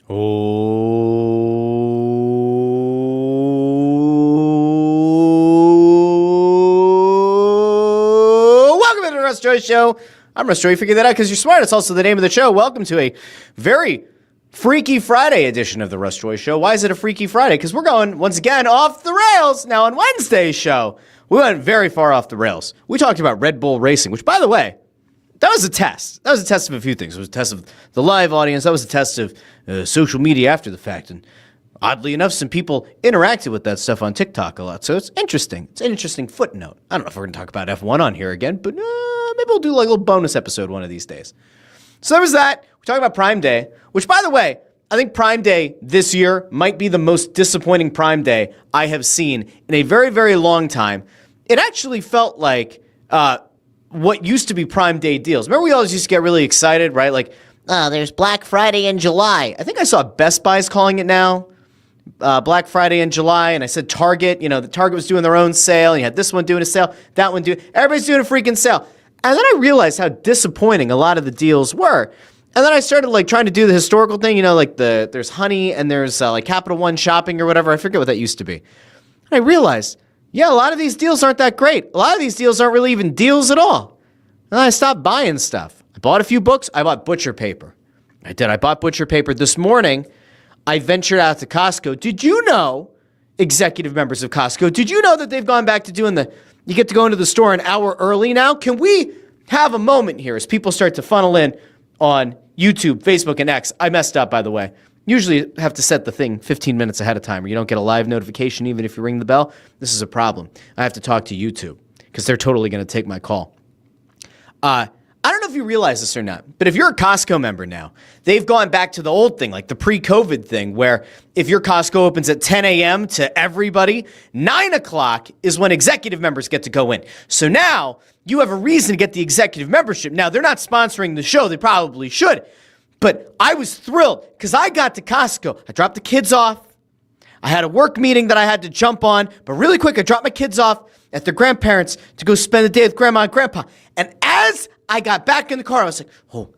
Oh, welcome to the Russ Joy Show. I'm Russ Joy. You figured that out because you're smart. It's also the name of the show. Welcome to a very Freaky Friday edition of the Russ Joy Show. Why is it a Freaky Friday? Because we're going, once again, off the rails. Now, on Wednesday's show, we went very far off the rails. We talked about Red Bull Racing, which, by the way, that was a test. That was a test of a few things. It was a test of the live audience. That was a test of social media after the fact. And oddly enough, some people interacted with that stuff on TikTok a lot. So it's interesting. It's an interesting footnote. I don't know if we're going to talk about F1 on here again, but maybe we'll do like a little bonus episode one of these days. So there was that. We're talking about Prime Day, which, by the way, I think Prime Day this year might be the most disappointing Prime Day I have seen in a very, very long time. It actually felt like what used to be Prime Day deals. Remember we always used to get really excited, right? Like, there's Black Friday in July. I think I saw Best Buy's calling it now, Black Friday in July, and I said Target. You know, the Target was doing their own sale, and you had this one doing a sale, that one doing, everybody's doing a freaking sale. And then I realized how disappointing a lot of the deals were. And then I started like trying to do the historical thing, you know, like there's Honey and there's like Capital One Shopping or whatever. I forget what that used to be. And I realized, yeah, a lot of these deals aren't that great. A lot of these deals aren't really even deals at all. And I stopped buying stuff. I bought a few books. I bought butcher paper. I did. I bought butcher paper. This morning, I ventured out to Costco. Did you know, executive members of Costco, did you know that they've gone back to doing you get to go into the store an hour early now? Can we have a moment here as people start to funnel in on YouTube, Facebook, and X? I messed up, by the way. Usually have to set the thing 15 minutes ahead of time or you don't get a live notification even if you ring the bell. This is a problem. I have to talk to YouTube because they're totally going to take my call. I don't know if you realize this or not, but if you're a Costco member now, they've gone back to the old thing, like the pre-COVID thing, where if your Costco opens at 10 a.m. to everybody, 9 o'clock is when executive members get to go in. So now you have a reason to get the executive membership. Now, they're not sponsoring the show. They probably should. But I was thrilled because I got to Costco. I dropped the kids off. I had a work meeting that I had to jump on. But really quick, I dropped my kids off at their grandparents to go spend the day with grandma and grandpa. And as I got back in the car, I was like, oh,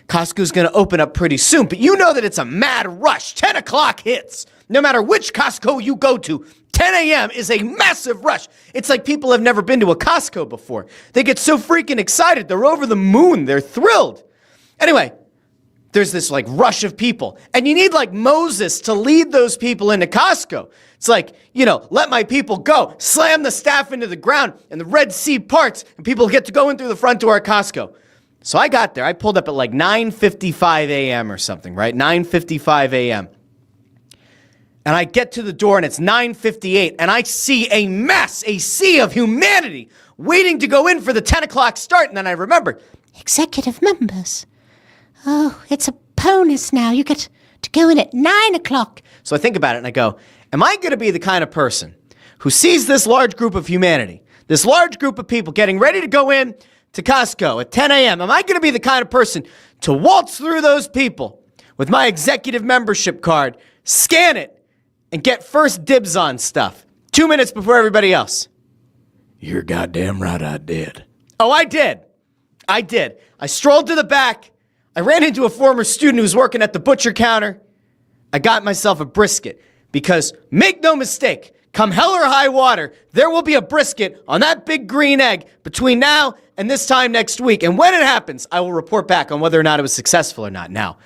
Costco's going to open up pretty soon. But you know that it's a mad rush. 10 o'clock hits. No matter which Costco you go to, 10 a.m. is a massive rush. It's like people have never been to a Costco before. They get so freaking excited. They're over the moon. They're thrilled. Anyway, there's this like rush of people. And you need like Moses to lead those people into Costco. It's like, you know, let my people go. Slam the staff into the ground and the Red Sea parts and people get to go in through the front door at Costco. So I got there. I pulled up at like 9:55 a.m. or something, right? 9:55 a.m. And I get to the door and it's 9:58 and I see a mess, a sea of humanity waiting to go in for the 10 o'clock start. And then I remember, executive members. Oh, it's a bonus now. You get to go in at 9 o'clock. So I think about it and I go, am I going to be the kind of person who sees this large group of humanity, this large group of people getting ready to go in to Costco at 10 a.m.? Am I going to be the kind of person to waltz through those people with my executive membership card, scan it, and get first dibs on stuff 2 minutes before everybody else? You're goddamn right I did. Oh, I did. I did. I strolled to the back. I ran into a former student who was working at the butcher counter. I got myself a brisket because, make no mistake, come hell or high water, there will be a brisket on that big green egg between now and this time next week. And when it happens, I will report back on whether or not it was successful or not. Now,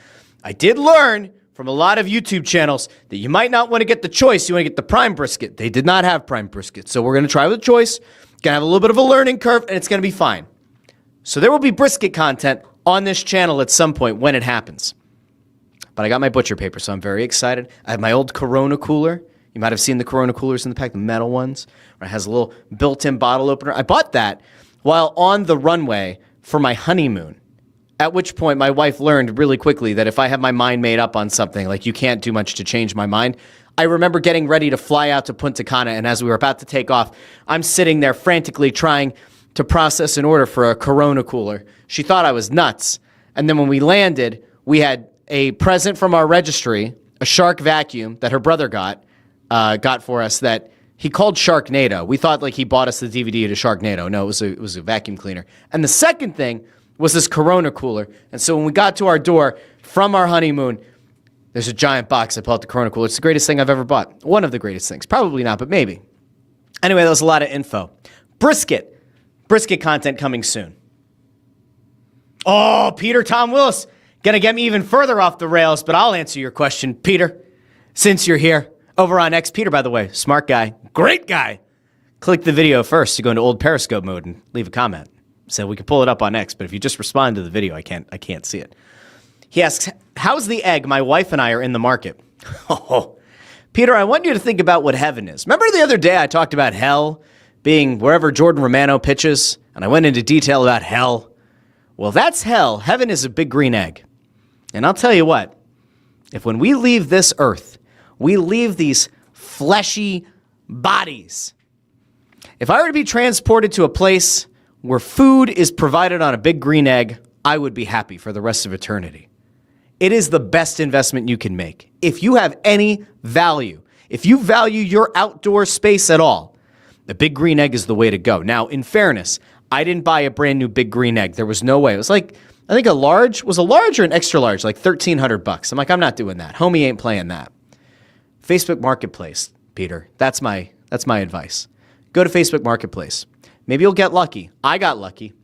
I did learn from a lot of YouTube channels that you might not want to get the choice. You want to get the prime brisket. They did not have prime brisket. So we're going to try with the choice. Going to have a little bit of a learning curve, and it's going to be fine. So there will be brisket content on this channel at some point when it happens. But I got my butcher paper, so I'm very excited. I have my old Corona cooler. You might have seen the Corona coolers in the pack, the metal ones, where it has a little built-in bottle opener. I bought that while on the runway for my honeymoon, at which point my wife learned really quickly that if I have my mind made up on something, like you can't do much to change my mind. I remember getting ready to fly out to Punta Cana, and as we were about to take off, I'm sitting there frantically trying to process an order for a Corona cooler. She thought I was nuts. And then when we landed, we had a present from our registry, a Shark vacuum that her brother got for us that he called Sharknado. We thought like he bought us the DVD to Sharknado. No, it was a vacuum cleaner. And the second thing was this Corona cooler. And so when we got to our door from our honeymoon, There's a giant box I pull out the Corona Cooler. It's the greatest thing I've ever bought. One of the greatest things. Probably not, but maybe. Anyway, that was a lot of info. Brisket. Brisket content coming soon. Oh, Peter Tom Willis. Gonna get me even further off the rails, but I'll answer your question, Peter, since you're here. Over on X. Peter, by the way, smart guy. Great guy. Click the video first to go into old Periscope mode and leave a comment. So we can pull it up on X, but if you just respond to the video, I can't see it. He asks, how's the egg? My wife and I are in the market. Oh, Peter, I want you to think about what heaven is. Remember the other day I talked about hell being wherever Jordan Romano pitches, and I went into detail about hell. Well, that's hell. Heaven is a big green egg. And I'll tell you what, if when we leave this earth, we leave these fleshy bodies, if I were to be transported to a place where food is provided on a big green egg, I would be happy for the rest of eternity. It is the best investment you can make. If you have any value, if you value your outdoor space at all, the big green egg is the way to go. Now, in fairness, I didn't buy a brand new big green egg. There was no way. It was like, I think a large or an extra large, like $1,300. I'm like, I'm not doing that. Homie ain't playing that. Facebook Marketplace, Peter. That's my advice. Go to Facebook Marketplace. Maybe you'll get lucky. I got lucky.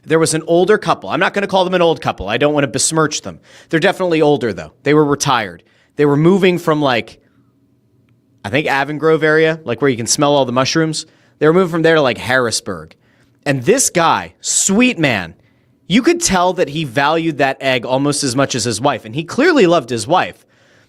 There was an older couple. I'm not going to call them an old couple. I don't want to besmirch them. They're definitely older, though. They were retired. They were moving from, I think Avon Grove area, where you can smell all the mushrooms. They were moving from there to, Harrisburg. And this guy, sweet man, you could tell that he valued that egg almost as much as his wife. And he clearly loved his wife.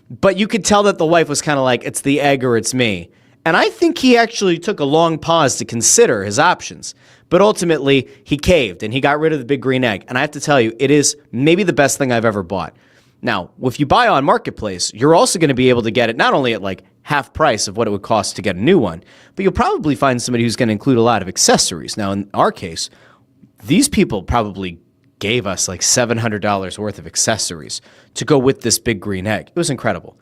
But you could tell that the wife was kind of like, it's the egg or it's me. And I think he actually took a long pause to consider his options. But ultimately, he caved and he got rid of the big green egg. And I have to tell you, it is maybe the best thing I've ever bought. Now, if you buy on Marketplace, you're also going to be able to get it not only at half price of what it would cost to get a new one, but you'll probably find somebody who's going to include a lot of accessories. Now, in our case, these people probably gave us $700 worth of accessories to go with this big green egg. It was incredible.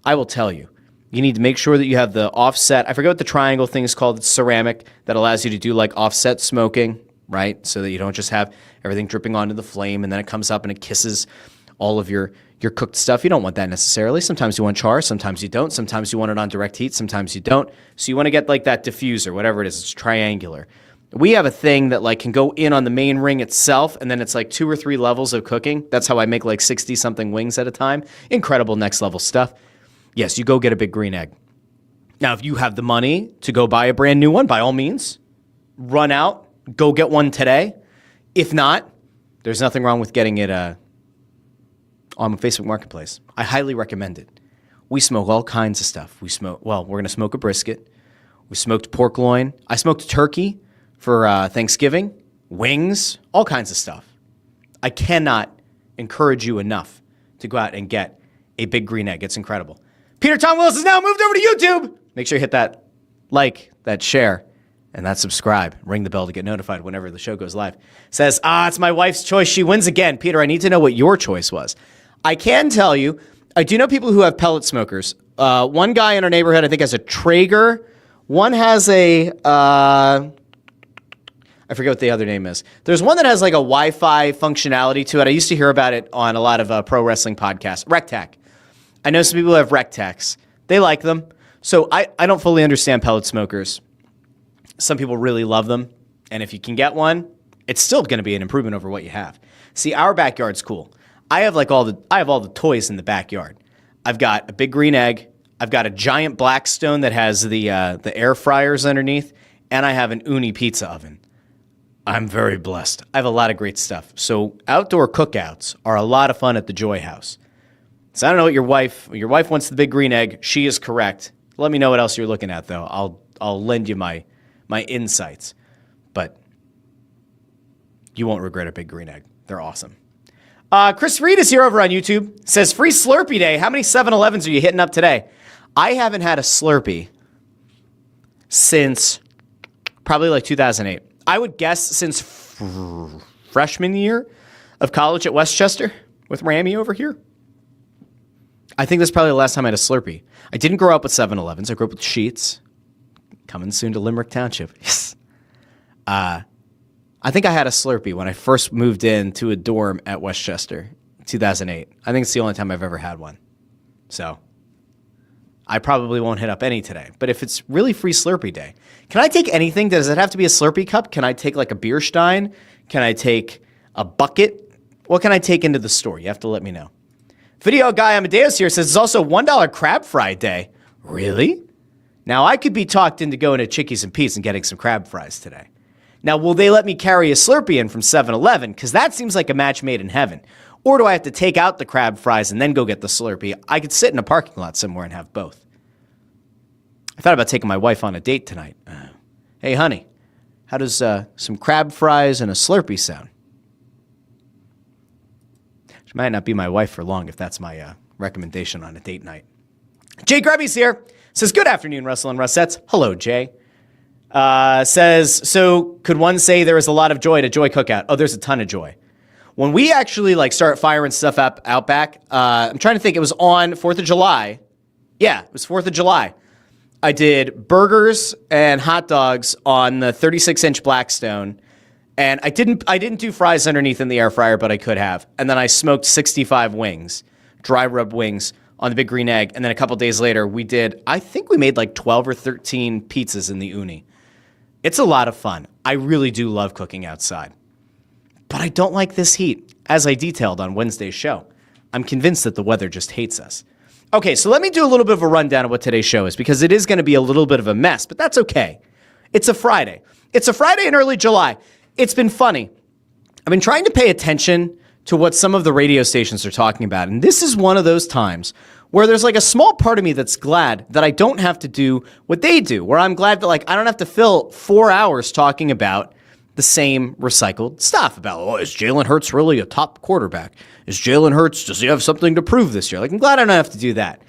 I will tell you, you need to make sure that you have the offset. I forget what the triangle thing is called. It's ceramic that allows you to do offset smoking, right? So that you don't just have everything dripping onto the flame and then it comes up and it kisses all of your cooked stuff. You don't want that necessarily. Sometimes you want char, sometimes you don't. Sometimes you want it on direct heat, sometimes you don't. So you want to get that diffuser, whatever it is. It's triangular. We have a thing that can go in on the main ring itself, and then it's 2 or 3 levels of cooking. That's how I make 60-something wings at a time. Incredible next level stuff. Yes, you go get a big green egg. Now, if you have the money to go buy a brand new one, by all means, run out, go get one today. If not, there's nothing wrong with getting it on Facebook Marketplace. I highly recommend it. We smoke all kinds of stuff. We're going to smoke a brisket. We smoked pork loin. I smoked turkey for Thanksgiving, wings, all kinds of stuff. I cannot encourage you enough to go out and get a big green egg. It's incredible. Peter Tom Willis has now moved over to YouTube. Make sure you hit that that share, and that subscribe. Ring the bell to get notified whenever the show goes live. Says, it's my wife's choice. She wins again. Peter, I need to know what your choice was. I can tell you, I do know people who have pellet smokers. One guy in our neighborhood, I think, has a Traeger. One has a... I forget what the other name is. There's one that has a Wi-Fi functionality to it. I used to hear about it on a lot of pro wrestling podcasts. Rectac. I know some people who have Rectacs. They like them. So I don't fully understand pellet smokers. Some people really love them. And if you can get one, it's still going to be an improvement over what you have. See, our backyard's cool. I have all the toys in the backyard. I've got a big green egg. I've got a giant Blackstone that has the air fryers underneath. And I have an Uni pizza oven. I'm very blessed. I have a lot of great stuff. So outdoor cookouts are a lot of fun at the Joy House. So I don't know what your wife wants the big green egg. She is correct. Let me know what else you're looking at, though. I'll lend you my insights. But you won't regret a big green egg. They're awesome. Chris Reed is here over on YouTube. Says, free Slurpee Day. How many 7-Elevens are you hitting up today? I haven't had a Slurpee since probably 2008. I would guess since freshman year of college at Westchester with Rammy over here. I think that's probably the last time I had a Slurpee. I didn't grow up with 7-Elevens. I grew up with Sheetz. Coming soon to Limerick Township. Yes. I think I had a Slurpee when I first moved into a dorm at Westchester, 2008. I think it's the only time I've ever had one. So I probably won't hit up any today. But if it's really free Slurpee day, can I take anything? Does it have to be a Slurpee cup? Can I take like a beer stein? Can I take a bucket? What can I take into the store? You have to let me know. Video guy Amadeus here says it's also $1 crab fry day. Really? Now I could be talked into going to Chickies and Pete's and getting some crab fries today. Now, will they let me carry a Slurpee in from 7-Eleven? Because that seems like a match made in heaven. Or do I have to take out the crab fries and then go get the Slurpee? I could sit in a parking lot somewhere and have both. I thought about taking my wife on a date tonight. Hey, honey, how does some crab fries and a Slurpee sound? She might not be my wife for long if that's my recommendation on a date night. Jay Grubby's here. Says, good afternoon, Russell and Russettes. Hello, Jay. Says, so could one say there is a lot of joy at a Joy Cookout? Oh, there's a ton of joy. When we actually start firing stuff up out back, I'm trying to think, it was on 4th of July. Yeah, it was 4th of July. I did burgers and hot dogs on the 36-inch Blackstone, and I didn't do fries underneath in the air fryer, but I could have. And then I smoked 65 wings, dry rub wings on the Big Green Egg, and then a couple days later I think we made 12 or 13 pizzas in the uni. It's a lot of fun. I really do love cooking outside. But I don't like this heat, as I detailed on Wednesday's show. I'm convinced that the weather just hates us. Okay, so let me do a little bit of a rundown of what today's show is, because it is going to be a little bit of a mess, but that's okay. It's a Friday. It's a Friday in early July. It's been funny. I've been trying to pay attention to what some of the radio stations are talking about, and this is one of those times where there's a small part of me that's glad that I don't have to do what they do, where I'm glad that I don't have to fill 4 hours talking about the same recycled stuff about, is Jalen Hurts really a top quarterback? Is Jalen Hurts, does he have something to prove this year? I'm glad I don't have to do that.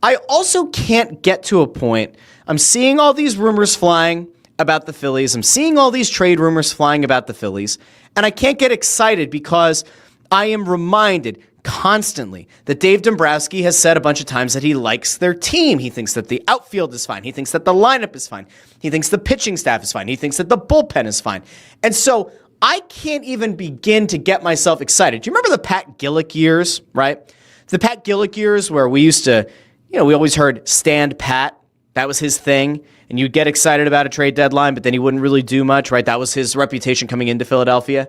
I also can't get to a point, I'm seeing all these rumors flying about the Phillies, I'm seeing all these trade rumors flying about the Phillies, and I can't get excited because I am reminded constantly that Dave Dombrowski has said a bunch of times that he likes their team. He thinks that the outfield is fine. He thinks that the lineup is fine. He thinks the pitching staff is fine. He thinks that the bullpen is fine. And so I can't even begin to get myself excited. Do you remember the Pat Gillick years, right? The Pat Gillick years where we used to, we always heard stand pat. That was his thing. And you'd get excited about a trade deadline, but then he wouldn't really do much, right? That was his reputation coming into Philadelphia.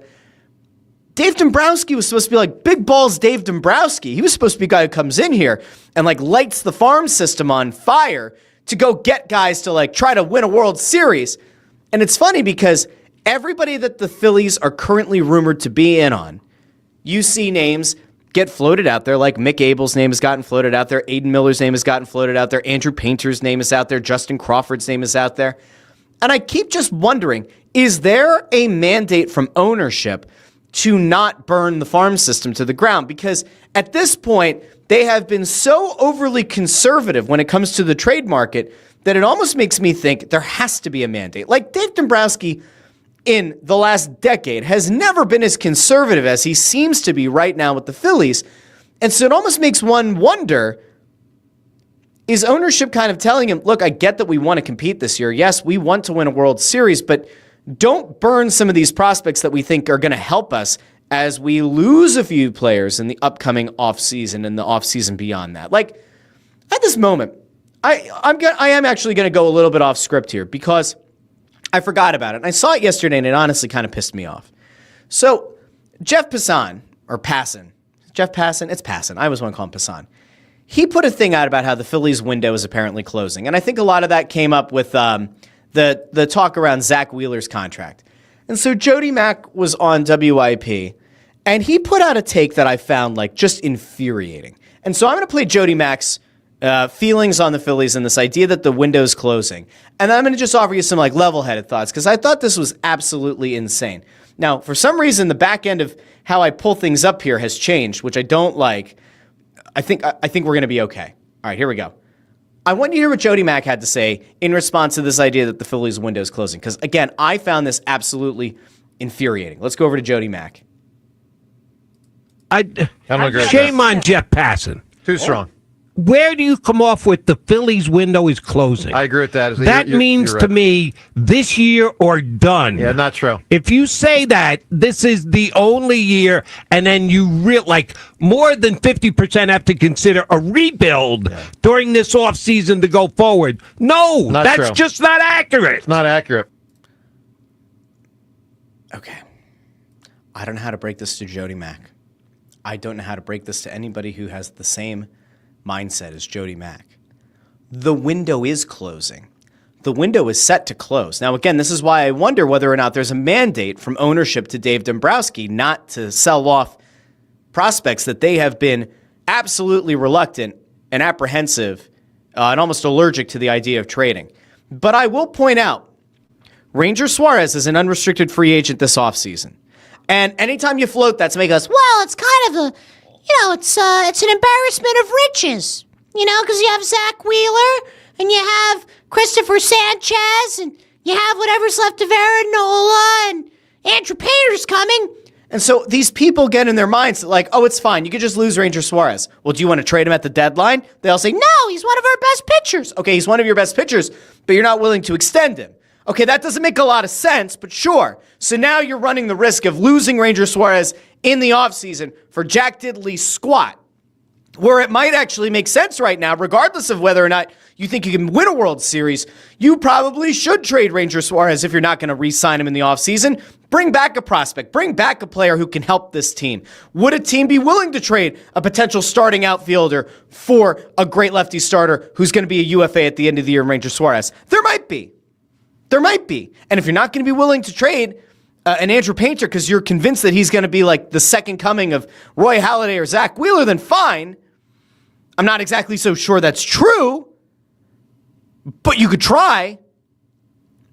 Dave Dombrowski was supposed to be big balls Dave Dombrowski. He was supposed to be a guy who comes in here and lights the farm system on fire to go get guys to try to win a World Series. And it's funny because everybody that the Phillies are currently rumored to be in on, you see names get floated out there, like Mick Abel's name has gotten floated out there, Aiden Miller's name has gotten floated out there, Andrew Painter's name is out there, Justin Crawford's name is out there. And I keep just wondering, is there a mandate from ownership to not burn the farm system to the ground? Because at this point, they have been so overly conservative when it comes to the trade market that it almost makes me think there has to be a mandate. Dave Dombrowski in the last decade has never been as conservative as he seems to be right now with the Phillies. And so it almost makes one wonder, is ownership kind of telling him, look, I get that we want to compete this year. Yes, we want to win a World Series, but don't burn some of these prospects that we think are going to help us as we lose a few players in the upcoming offseason and the offseason beyond that. At this moment, I am actually going to go a little bit off script here because I forgot about it. And I saw it yesterday, and it honestly kind of pissed me off. So Jeff Passan, or Passan. Jeff Passan? It's Passan. I always want to call him Passan. He put a thing out about how the Phillies window is apparently closing. And I think a lot of that came up with the talk around Zach Wheeler's contract. And so Jody Mack was on WIP, and he put out a take that I found just infuriating. And so I'm going to play Jody Mack's feelings on the Phillies and this idea that the window's closing. And I'm going to just offer you some level-headed thoughts because I thought this was absolutely insane. Now, for some reason, the back end of how I pull things up here has changed, which I don't like. I think we're going to be okay. All right, here we go. I want you to hear what Jody Mack had to say in response to this idea that the Phillies window is closing. Because, again, I found this absolutely infuriating. Let's go over to Jody Mack. Shame on Jeff Passan. Too strong. where do you come off with the Phillies window is closing? I agree with that. That means to me this year or done. Yeah, not true. If you say that this is the only year, and then you more than 50% have to consider a rebuild during this offseason to go forward. No, that's true. just not accurate. It's not accurate. Okay. I don't know how to break this to Jody Mack. I don't know how to break this to anybody who has the same mindset as Jody Mack. The window is closing. The window is set to close. Now, again, this is why I wonder whether or not there's a mandate from ownership to Dave Dombrowski not to sell off prospects that they have been absolutely reluctant and apprehensive and almost allergic to the idea of trading. But I will point out, Ranger Suarez is an unrestricted free agent this offseason. And anytime you float that to make us, Well, it's kind of it's an embarrassment of riches, because you have Zach Wheeler and you have Christopher Sanchez and you have whatever's left of Aaron Nola and Andrew Painter's coming. and so these people get in their minds that like, oh, it's fine. You could just lose Ranger Suarez. Well, do you want to trade him at the deadline? They'll say, No, he's one of our best pitchers. okay, he's one of your best pitchers, but you're not willing to extend him. Okay, that doesn't make a lot of sense, but sure. So now you're running the risk of losing Ranger Suarez in the offseason for Jack Diddley's squat, where it might actually make sense right now, regardless of whether or not you think you can win a World Series. You probably should trade Ranger Suarez if you're not going to re-sign him in the offseason. Bring back a prospect. Bring back a player who can help this team. Would a team be willing to trade a potential starting outfielder for a great lefty starter who's going to be a UFA at the end of the year, Ranger Suarez? There might be. There might be. And if you're not going to be willing to trade an Andrew Painter because you're convinced that he's going to be like the second coming of Roy Halladay or Zach Wheeler, then fine. I'm not exactly so sure that's true, but you could try.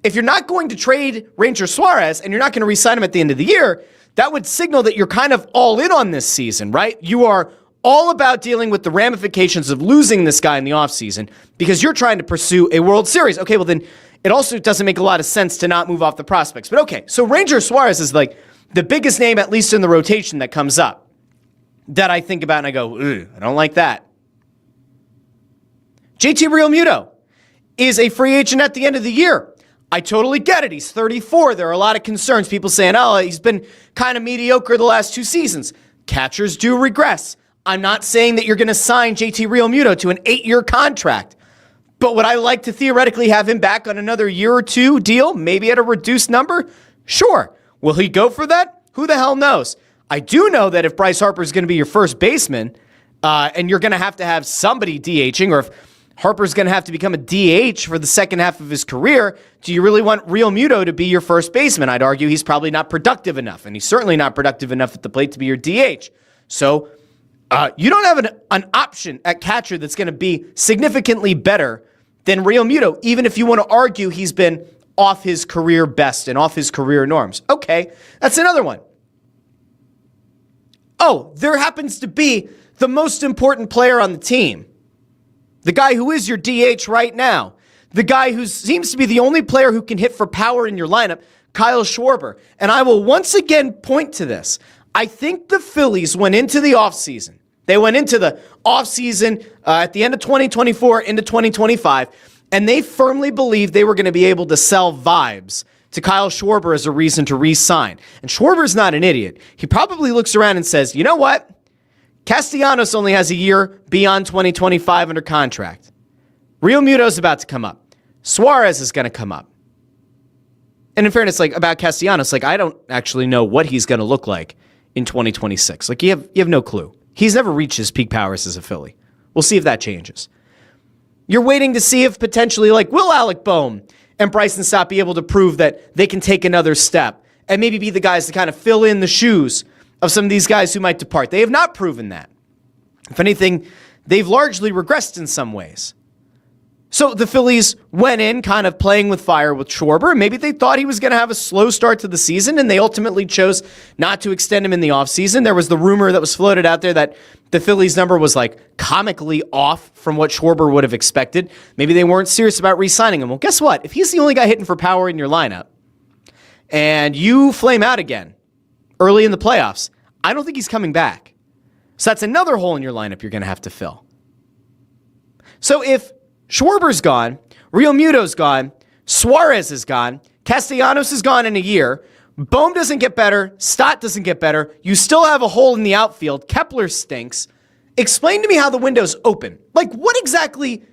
If you're not going to trade Ranger Suarez and you're not going to re-sign him at the end of the year, that would signal that you're kind of all in on this season, right? You are all about dealing with the ramifications of losing this guy in the offseason because you're trying to pursue a World Series. Okay, well then it also doesn't make a lot of sense to not move off the prospects. But okay, so Ranger Suarez is like the biggest name, at least in the rotation, that comes up that I think about and I go, I don't like that. JT Realmuto is a free agent at the end of the year. I totally get it. He's 34. There are a lot of concerns. People saying, oh, he's been kind of mediocre the last 2 seasons. Catchers do regress. I'm not saying that you're going to sign JT Realmuto to an 8-year contract. But would I like to theoretically have him back on another year or two deal, maybe at a reduced number? Sure. Will he go for that? Who the hell knows? I do know that if Bryce Harper is going to be your first baseman, and you're going to have somebody DHing, or if Harper's going to have to become a DH for the second half of his career, do you really want Realmuto to be your first baseman? I'd argue he's probably not productive enough, and he's certainly not productive enough at the plate to be your DH. So you don't have an option at catcher that's going to be significantly better than Realmuto, even if you want to argue he's been off his career best and off his career norms. Okay, that's another one. Oh, there happens to be the most important player on the team. The guy who is your DH right now. The guy who seems to be the only player who can hit for power in your lineup, Kyle Schwarber. And I will once again point to this. I think the Phillies went into the offseason. They went into the offseason at the end of 2024 into 2025, and they firmly believed they were going to be able to sell vibes to Kyle Schwarber as a reason to re-sign. And Schwarber's not an idiot. He probably looks around and says, you know what? Castellanos only has a year beyond 2025 under contract. Realmuto's about to come up. Suarez is going to come up. And in fairness, like about Castellanos, like I don't actually know what he's going to look like in 2026. Like you have no clue. He's never reached his peak powers as a Philly. We'll see if that changes. You're waiting to see if potentially like will Alec Boehm and Bryson Stott be able to prove that they can take another step and maybe be the guys to kind of fill in the shoes of some of these guys who might depart. They have not proven that. If anything, they've largely regressed in some ways. So the Phillies went in kind of playing with fire with Schwarber. Maybe they thought he was going to have a slow start to the season, and they ultimately chose not to extend him in the offseason. There was the rumor that was floated out there that the Phillies number was like comically off from what Schwarber would have expected. Maybe they weren't serious about re-signing him. Well, guess what? If he's the only guy hitting for power in your lineup and you flame out again early in the playoffs, I don't think he's coming back. So that's another hole in your lineup you're going to have to fill. So if Schwarber's gone, Real Muto's gone, Suarez is gone, Castellanos is gone in a year, Bohm doesn't get better, Stott doesn't get better, you still have a hole in the outfield, Kepler stinks. Explain to me how the window's open. Like, what exactly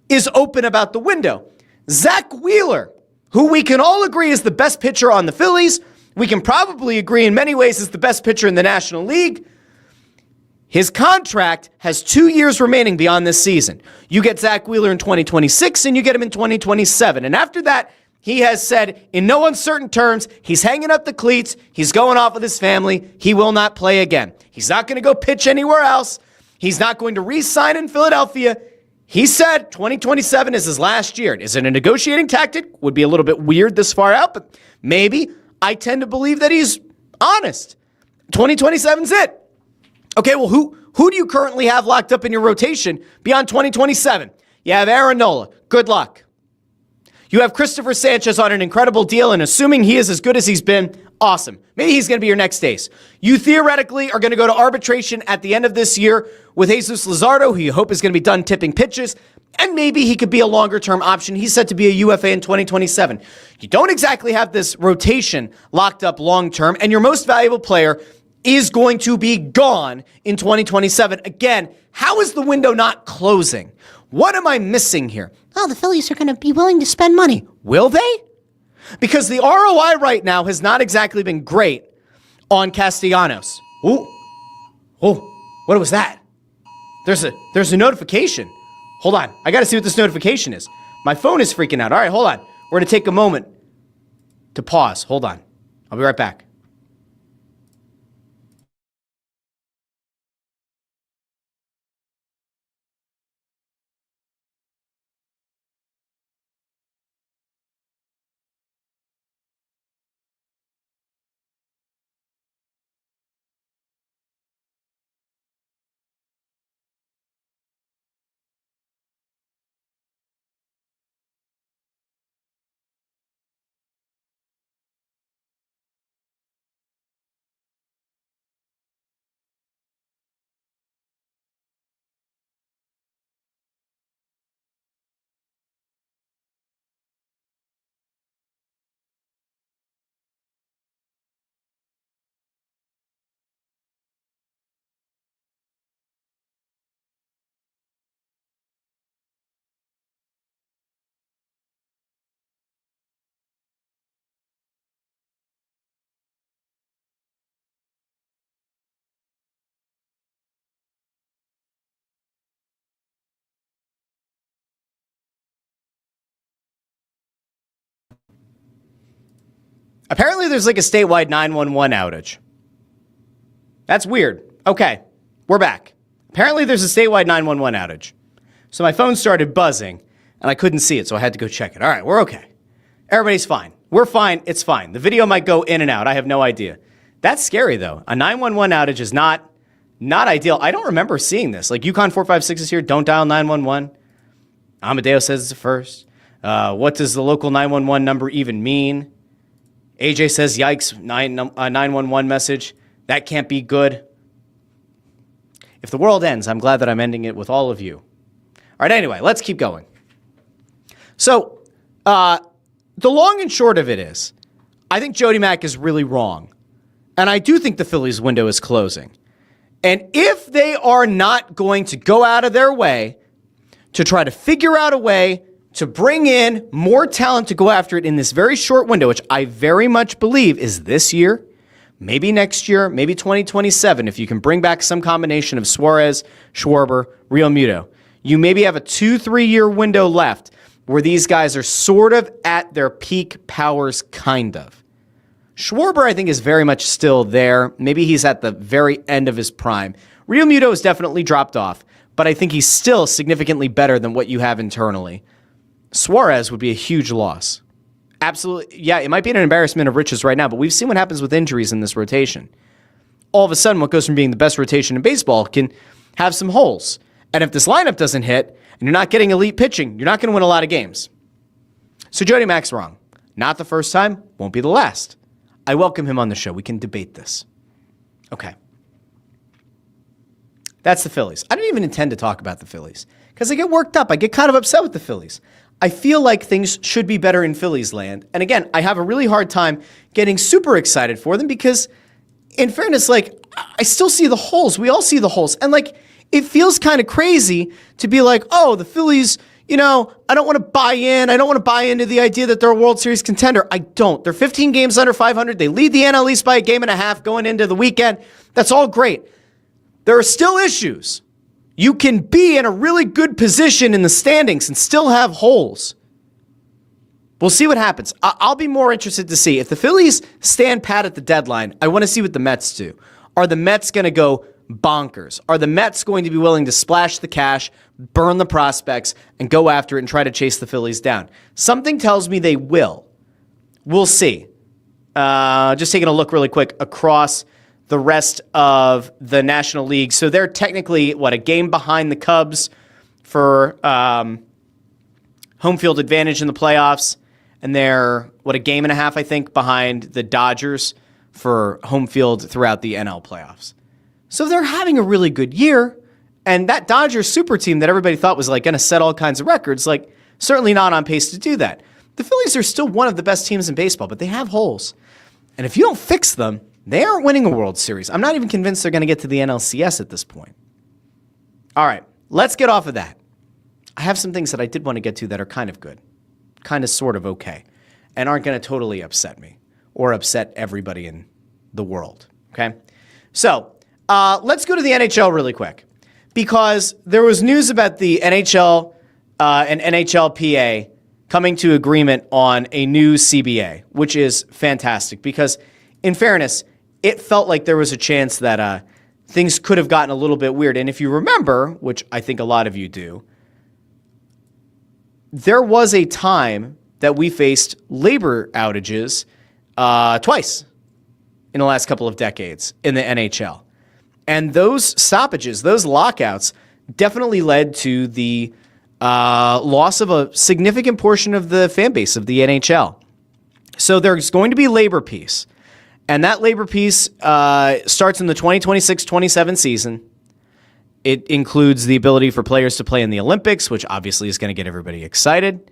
is open about the window? Zach Wheeler, who we can all agree is the best pitcher on the Phillies, we can probably agree in many ways is the best pitcher in the National League. His contract has 2 years remaining beyond this season. You get Zach Wheeler in 2026 and you get him in 2027. And after that, he has said in no uncertain terms, he's hanging up the cleats. He's going off with his family. He will not play again. He's not going to go pitch anywhere else. He's not going to re-sign in Philadelphia. He said 2027 is his last year. Is it a negotiating tactic? Would be a little bit weird this far out, but maybe. I tend to believe that he's honest. 2027's it. Okay, well, who do you currently have locked up in your rotation beyond 2027? You have Aaron Nola. Good luck. You have Christopher Sanchez on an incredible deal, and assuming he is as good as he's been, awesome. Maybe he's going to be your next ace. You theoretically are going to go to arbitration at the end of this year with Jesus Luzardo, who you hope is going to be done tipping pitches, and maybe he could be a longer-term option. He's set to be a UFA in 2027. You don't exactly have this rotation locked up long-term, and your most valuable player is going to be gone in 2027. Again, how is the window not closing? What am I missing here? Oh, the Phillies are going to be willing to spend money. Will they? Because the ROI right now has not exactly been great on Castellanos. Ooh. Oh, what was that? There's a notification. Hold on. I got to see what this notification is. My phone is freaking out. All right, hold on. We're going to take a moment to pause. Hold on. I'll be right back. Apparently there's like a statewide 911 outage. That's weird. Okay, we're back. Apparently there's a statewide 911 outage. So my phone started buzzing, and I couldn't see it, so I had to go check it. All right, we're okay. Everybody's fine. We're fine. It's fine. The video might go in and out. I have no idea. That's scary, though. A 911 outage is not ideal. I don't remember seeing this. Like, Yukon456 is here. Don't dial 911. Amadeo says it's the first. What does the local 911 number even mean? AJ says, yikes, 911 message. That can't be good. If the world ends, I'm glad that I'm ending it with all of you. All right, anyway, let's keep going. So, the long and short of it is, I think Jody Mack is really wrong. And I do think the Phillies window is closing. And if they are not going to go out of their way to try to figure out a way to bring in more talent to go after it in this very short window, which I very much believe is this year, maybe next year, maybe 2027, if you can bring back some combination of Suarez, Schwarber, Real Muto, you maybe have a 2-3 year window left where these guys are sort of at their peak powers, kind of. Schwarber, I think, is very much still there. Maybe he's at the very end of his prime. Real Muto has definitely dropped off, but I think he's still significantly better than what you have internally. Suarez would be a huge loss. Absolutely. Yeah, it might be an embarrassment of riches right now, but we've seen what happens with injuries in this rotation. All of a sudden, what goes from being the best rotation in baseball can have some holes. And if this lineup doesn't hit, and you're not getting elite pitching, you're not going to win a lot of games. So Jody Mack's wrong. Not the first time, won't be the last. I welcome him on the show. We can debate this. Okay. That's the Phillies. I don't even intend to talk about the Phillies because I get worked up. I get kind of upset with the Phillies. I feel like things should be better in Phillies land. And again, I have a really hard time getting super excited for them because, in fairness, like, I still see the holes. We all see the holes. And, like, it feels kind of crazy to be like, oh, the Phillies, I don't want to buy in. I don't want to buy into the idea that they're a World Series contender. I don't. They're 15 games under 500. They lead the NL East by a game and a half going into the weekend. That's all great. There are still issues. You can be in a really good position in the standings and still have holes. We'll see what happens. I'll be more interested to see. If the Phillies stand pat at the deadline, I want to see what the Mets do. Are the Mets going to go bonkers? Are the Mets going to be willing to splash the cash, burn the prospects, and go after it and try to chase the Phillies down? Something tells me they will. We'll see. Just taking a look really quick across the rest of the National League. So they're technically, a game behind the Cubs for home field advantage in the playoffs. And they're, a game and a half, I think, behind the Dodgers for home field throughout the NL playoffs. So they're having a really good year. And that Dodgers super team that everybody thought was going to set all kinds of records, certainly not on pace to do that. The Phillies are still one of the best teams in baseball, but they have holes. And if you don't fix them, they aren't winning a World Series. I'm not even convinced they're going to get to the NLCS at this point. All right, let's get off of that. I have some things that I did want to get to that are kind of good, kind of sort of okay, and aren't going to totally upset me or upset everybody in the world, okay? So let's go to the NHL really quick because there was news about the NHL and NHLPA coming to agreement on a new CBA, which is fantastic because, in fairness, it felt like there was a chance that things could have gotten a little bit weird. And if you remember, which I think a lot of you do, there was a time that we faced labor outages twice in the last couple of decades in the NHL. And those stoppages, those lockouts, definitely led to the loss of a significant portion of the fan base of the NHL. So there's going to be labor peace. And that labor peace starts in the 2026-27 season. It includes the ability for players to play in the Olympics, which obviously is going to get everybody excited.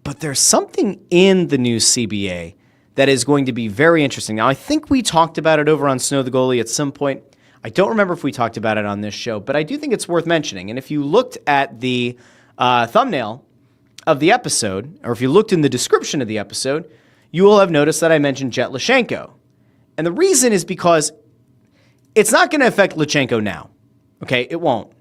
But there's something in the new CBA that is going to be very interesting. Now, I think we talked about it over on Snow the Goalie at some point. I don't remember if we talked about it on this show, but I do think it's worth mentioning. And if you looked at the thumbnail of the episode, or if you looked in the description of the episode, you will have noticed that I mentioned Jet Luchanko. And the reason is because it's not going to affect Luchanko now. Okay, it won't.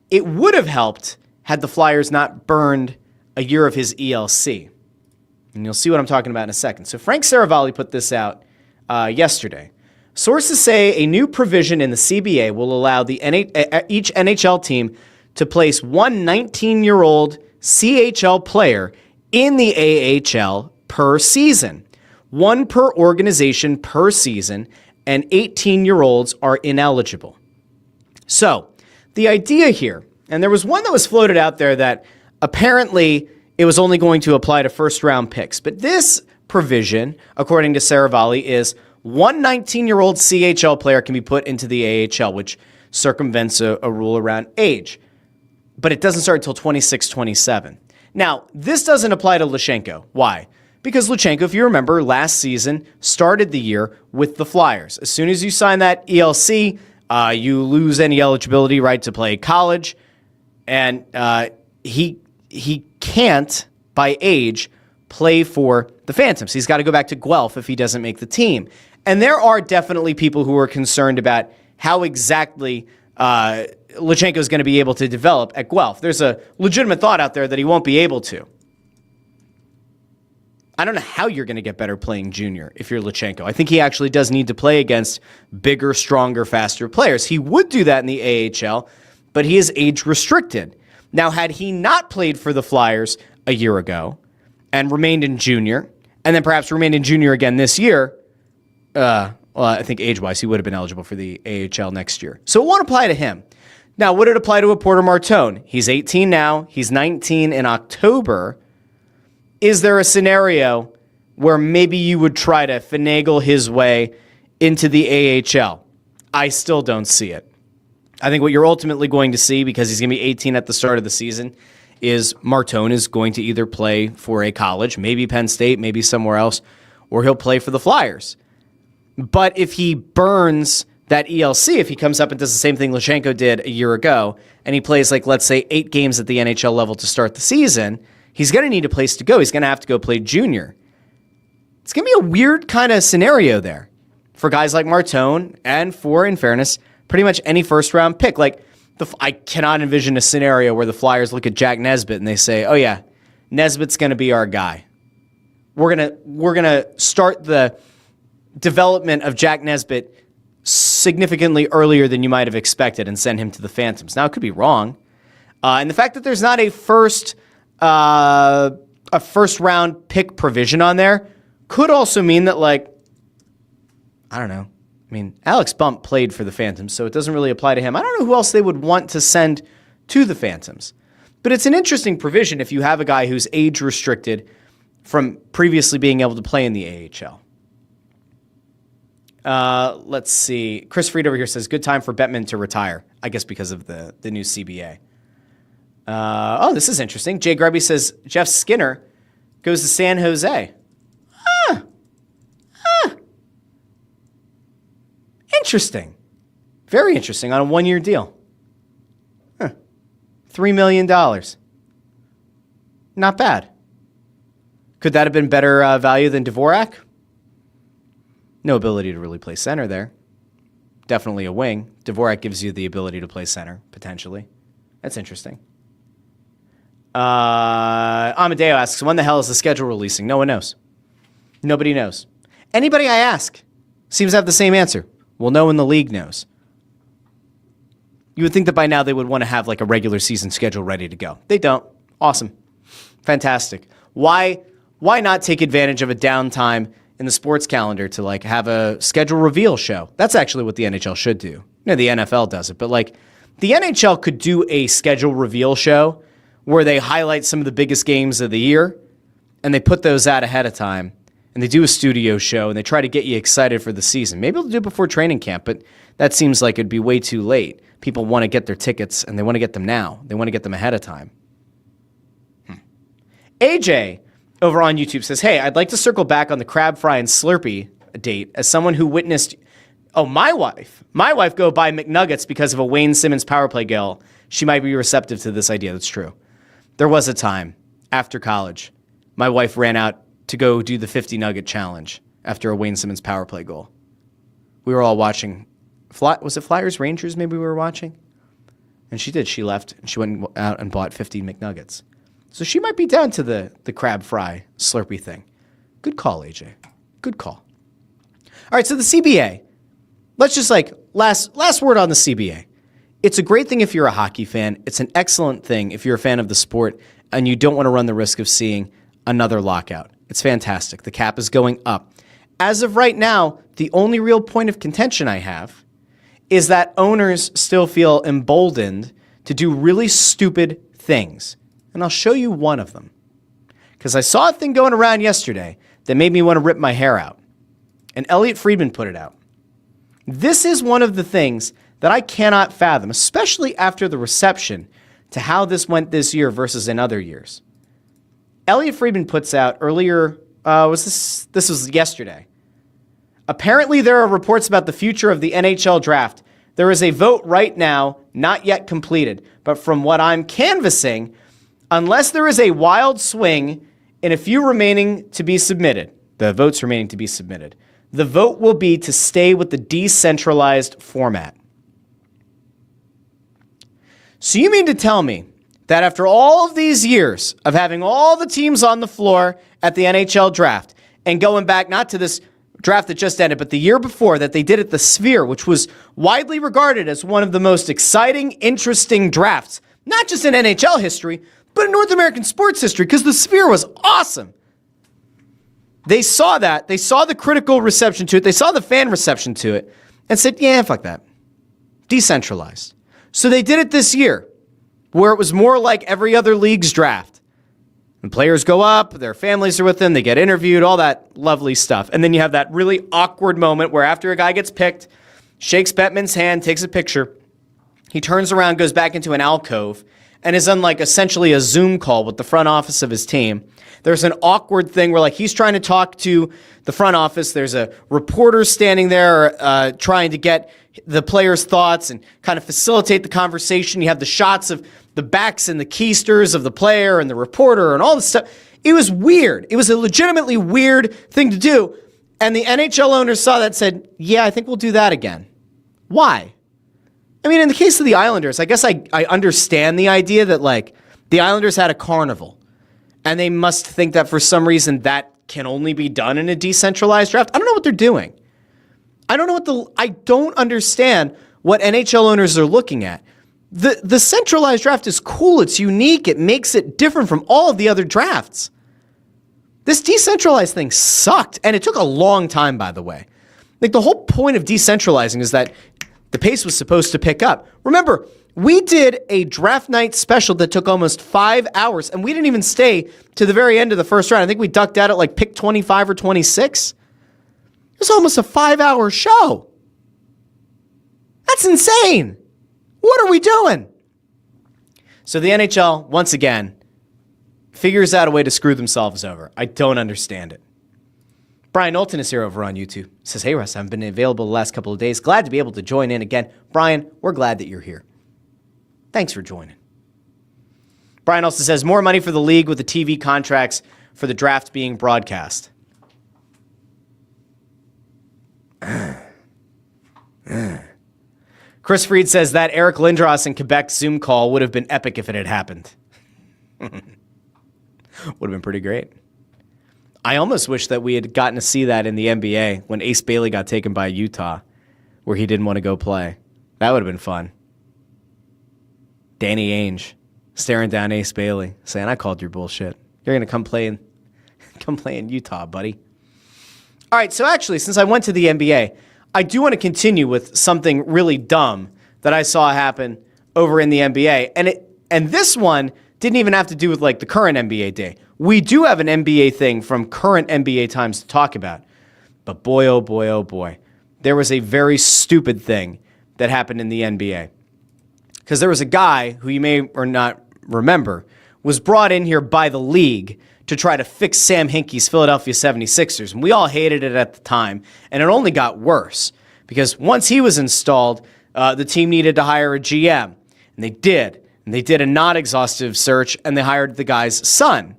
It would have helped had the Flyers not burned a year of his ELC. And you'll see what I'm talking about in a second. So Frank Saravalli put this out yesterday. Sources say a new provision in the CBA will allow each NHL team to place one 19-year-old CHL player in the AHL per season, one per organization per season, and 18-year-olds are ineligible. So the idea here, and there was one that was floated out there that apparently it was only going to apply to first-round picks, but this provision, according to Saravalli, is one 19-year-old CHL player can be put into the AHL, which circumvents a rule around age. But it doesn't start until 26-27. Now, this doesn't apply to Luchanko. Why? Because Luchanko, if you remember, last season started the year with the Flyers. As soon as you sign that ELC, you lose any eligibility right to play college, and he can't, by age, play for the Phantoms. He's got to go back to Guelph if he doesn't make the team. And there are definitely people who are concerned about how exactly Luchanko is going to be able to develop at Guelph. There's a legitimate thought out there that he won't be able to. I don't know how you're going to get better playing junior if you're Luchanko. I think he actually does need to play against bigger, stronger, faster players. He would do that in the AHL, but he is age restricted. Now, had he not played for the Flyers a year ago and remained in junior, and then perhaps remained in junior again this year, well, I think age-wise, he would have been eligible for the AHL next year. So it won't apply to him. Now, would it apply to a Porter Martone? He's 18 now. He's 19 in October. Is there a scenario where maybe you would try to finagle his way into the AHL? I still don't see it. I think what you're ultimately going to see, because he's going to be 18 at the start of the season, is Martone is going to either play for a college, maybe Penn State, maybe somewhere else, or he'll play for the Flyers. But if he burns that ELC, if he comes up and does the same thing Luchanko did a year ago, and he plays, like, let's say 8 games at the NHL level to start the season, he's going to need a place to go. He's going to have to go play junior. It's going to be a weird kind of scenario there for guys like Martone and for, in fairness, pretty much any first-round pick. Like, I cannot envision a scenario where the Flyers look at Jack Nesbitt and they say, oh, yeah, Nesbitt's going to be our guy. We're gonna start the development of Jack Nesbitt significantly earlier than you might have expected and send him to the Phantoms. Now, it could be wrong. And the fact that there's not a first-round pick provision on there could also mean that, like, I don't know. I mean, Alex Bump played for the Phantoms, so it doesn't really apply to him. I don't know who else they would want to send to the Phantoms. But it's an interesting provision if you have a guy who's age-restricted from previously being able to play in the AHL. Let's see. Chris Fried over here says, good time for Bettman to retire. I guess because of the new CBA. This is interesting. Jay Grubby says, Jeff Skinner goes to San Jose. Interesting. Very interesting on a 1-year deal. $3 million. Not bad. Could that have been better value than Dvorak? No ability to really play center there. Definitely a wing. Dvorak gives you the ability to play center, potentially. That's interesting. Amadeo asks, when the hell is the schedule releasing? No one knows. Nobody knows. Anybody I ask seems to have the same answer. We'll know when the league knows. You would think that by now they would want to have like a regular season schedule ready to go. They don't. Awesome. Fantastic. Why not take advantage of a downtime in the sports calendar to like have a schedule reveal show? That's actually what the NHL should do. You know, the NFL does it, but like the NHL could do a schedule reveal show where they highlight some of the biggest games of the year and they put those out ahead of time. And they do a studio show, and they try to get you excited for the season. Maybe they'll do it before training camp, but that seems like it'd be way too late. People want to get their tickets, and they want to get them now. They want to get them ahead of time. AJ over on YouTube says, hey, I'd like to circle back on the crab fry and Slurpee date as someone who witnessed, my wife go buy McNuggets because of a Wayne Simmons power play goal. She might be receptive to this idea. That's true. There was a time after college, my wife ran out to go do the 50 nugget challenge after a Wayne Simmons power play goal. We were all watching. Was it Flyers Rangers maybe we were watching? And she did. She left and she went out and bought 50 McNuggets. So she might be down to the crab fry Slurpee thing. Good call, AJ. Good call. All right, so the CBA. Let's just last word on the CBA. It's a great thing if you're a hockey fan. It's an excellent thing if you're a fan of the sport and you don't want to run the risk of seeing another lockout. It's fantastic. The cap is going up. As of right now, the only real point of contention I have is that owners still feel emboldened to do really stupid things. And I'll show you one of them. Because I saw a thing going around yesterday that made me want to rip my hair out. And Elliot Friedman put it out. This is one of the things that I cannot fathom, especially after the reception to how this went this year versus in other years. Elliot Friedman puts out earlier, this was yesterday. Apparently there are reports about the future of the NHL draft. There is a vote right now, not yet completed, but from what I'm canvassing, unless there is a wild swing in a few remaining to be submitted, the votes remaining to be submitted, the vote will be to stay with the decentralized format. So you mean to tell me that after all of these years of having all the teams on the floor at the NHL draft and going back not to this draft that just ended, but the year before that they did at the Sphere, which was widely regarded as one of the most exciting, interesting drafts, not just in NHL history, but in North American sports history, because the Sphere was awesome. They saw that. They saw the critical reception to it. They saw the fan reception to it and said, yeah, fuck that. Decentralized. So they did it this year, where it was more like every other league's draft. And players go up, their families are with them, they get interviewed, all that lovely stuff. And then you have that really awkward moment where after a guy gets picked, shakes Bettman's hand, takes a picture, He turns around, goes back into an alcove, and is on like essentially a Zoom call with the front office of his team. There's an awkward thing where like he's trying to talk to the front office. There's a reporter standing there trying to get the players' thoughts and kind of facilitate the conversation. You have the shots of the backs and the keisters of the player and the reporter and all this stuff. It was weird. It was a legitimately weird thing to do. And the NHL owners saw that and said, yeah, I think we'll do that again. Why? I mean, in the case of the Islanders, I guess I understand the idea that like the Islanders had a carnival and they must think that for some reason that can only be done in a decentralized draft. I don't know what they're doing. I don't understand what NHL owners are looking at. The centralized draft is cool. It's unique. It makes it different from all of the other drafts. This decentralized thing sucked. And it took a long time, by the way. Like the whole point of decentralizing is that the pace was supposed to pick up. Remember, we did a draft night special that took almost 5 hours, and we didn't even stay to the very end of the first round. I think we ducked out at like pick 25 or 26. It was almost a 5-hour show. That's insane. What are we doing? So the NHL, once again, figures out a way to screw themselves over. I don't understand it. Brian Knowlton is here over on YouTube. Says, hey, Russ, I haven't been available the last couple of days. Glad to be able to join in again. Brian, we're glad that you're here. Thanks for joining. Brian also says, more money for the league with the TV contracts for the draft being broadcast. Chris Freed says that Eric Lindros in Quebec Zoom call would have been epic if it had happened. Would have been pretty great. I almost wish that we had gotten to see that in the NBA when Ace Bailey got taken by Utah, where he didn't want to go play. That would have been fun. Danny Ainge staring down Ace Bailey, saying, I called your bullshit. You're going to come play in Utah, buddy. All right, so actually, since I went to the NBA, I do want to continue with something really dumb that I saw happen over in the NBA. And this one didn't even have to do with like the current NBA day. We do have an NBA thing from current NBA times to talk about. But boy, oh boy, oh boy. There was a very stupid thing that happened in the NBA. Because there was a guy who you may or not remember was brought in here by the league to try to fix Sam Hinkie's Philadelphia 76ers. And we all hated it at the time. And it only got worse. Because once he was installed, the team needed to hire a GM. And they did. And they did a non-exhaustive search, and they hired the guy's son.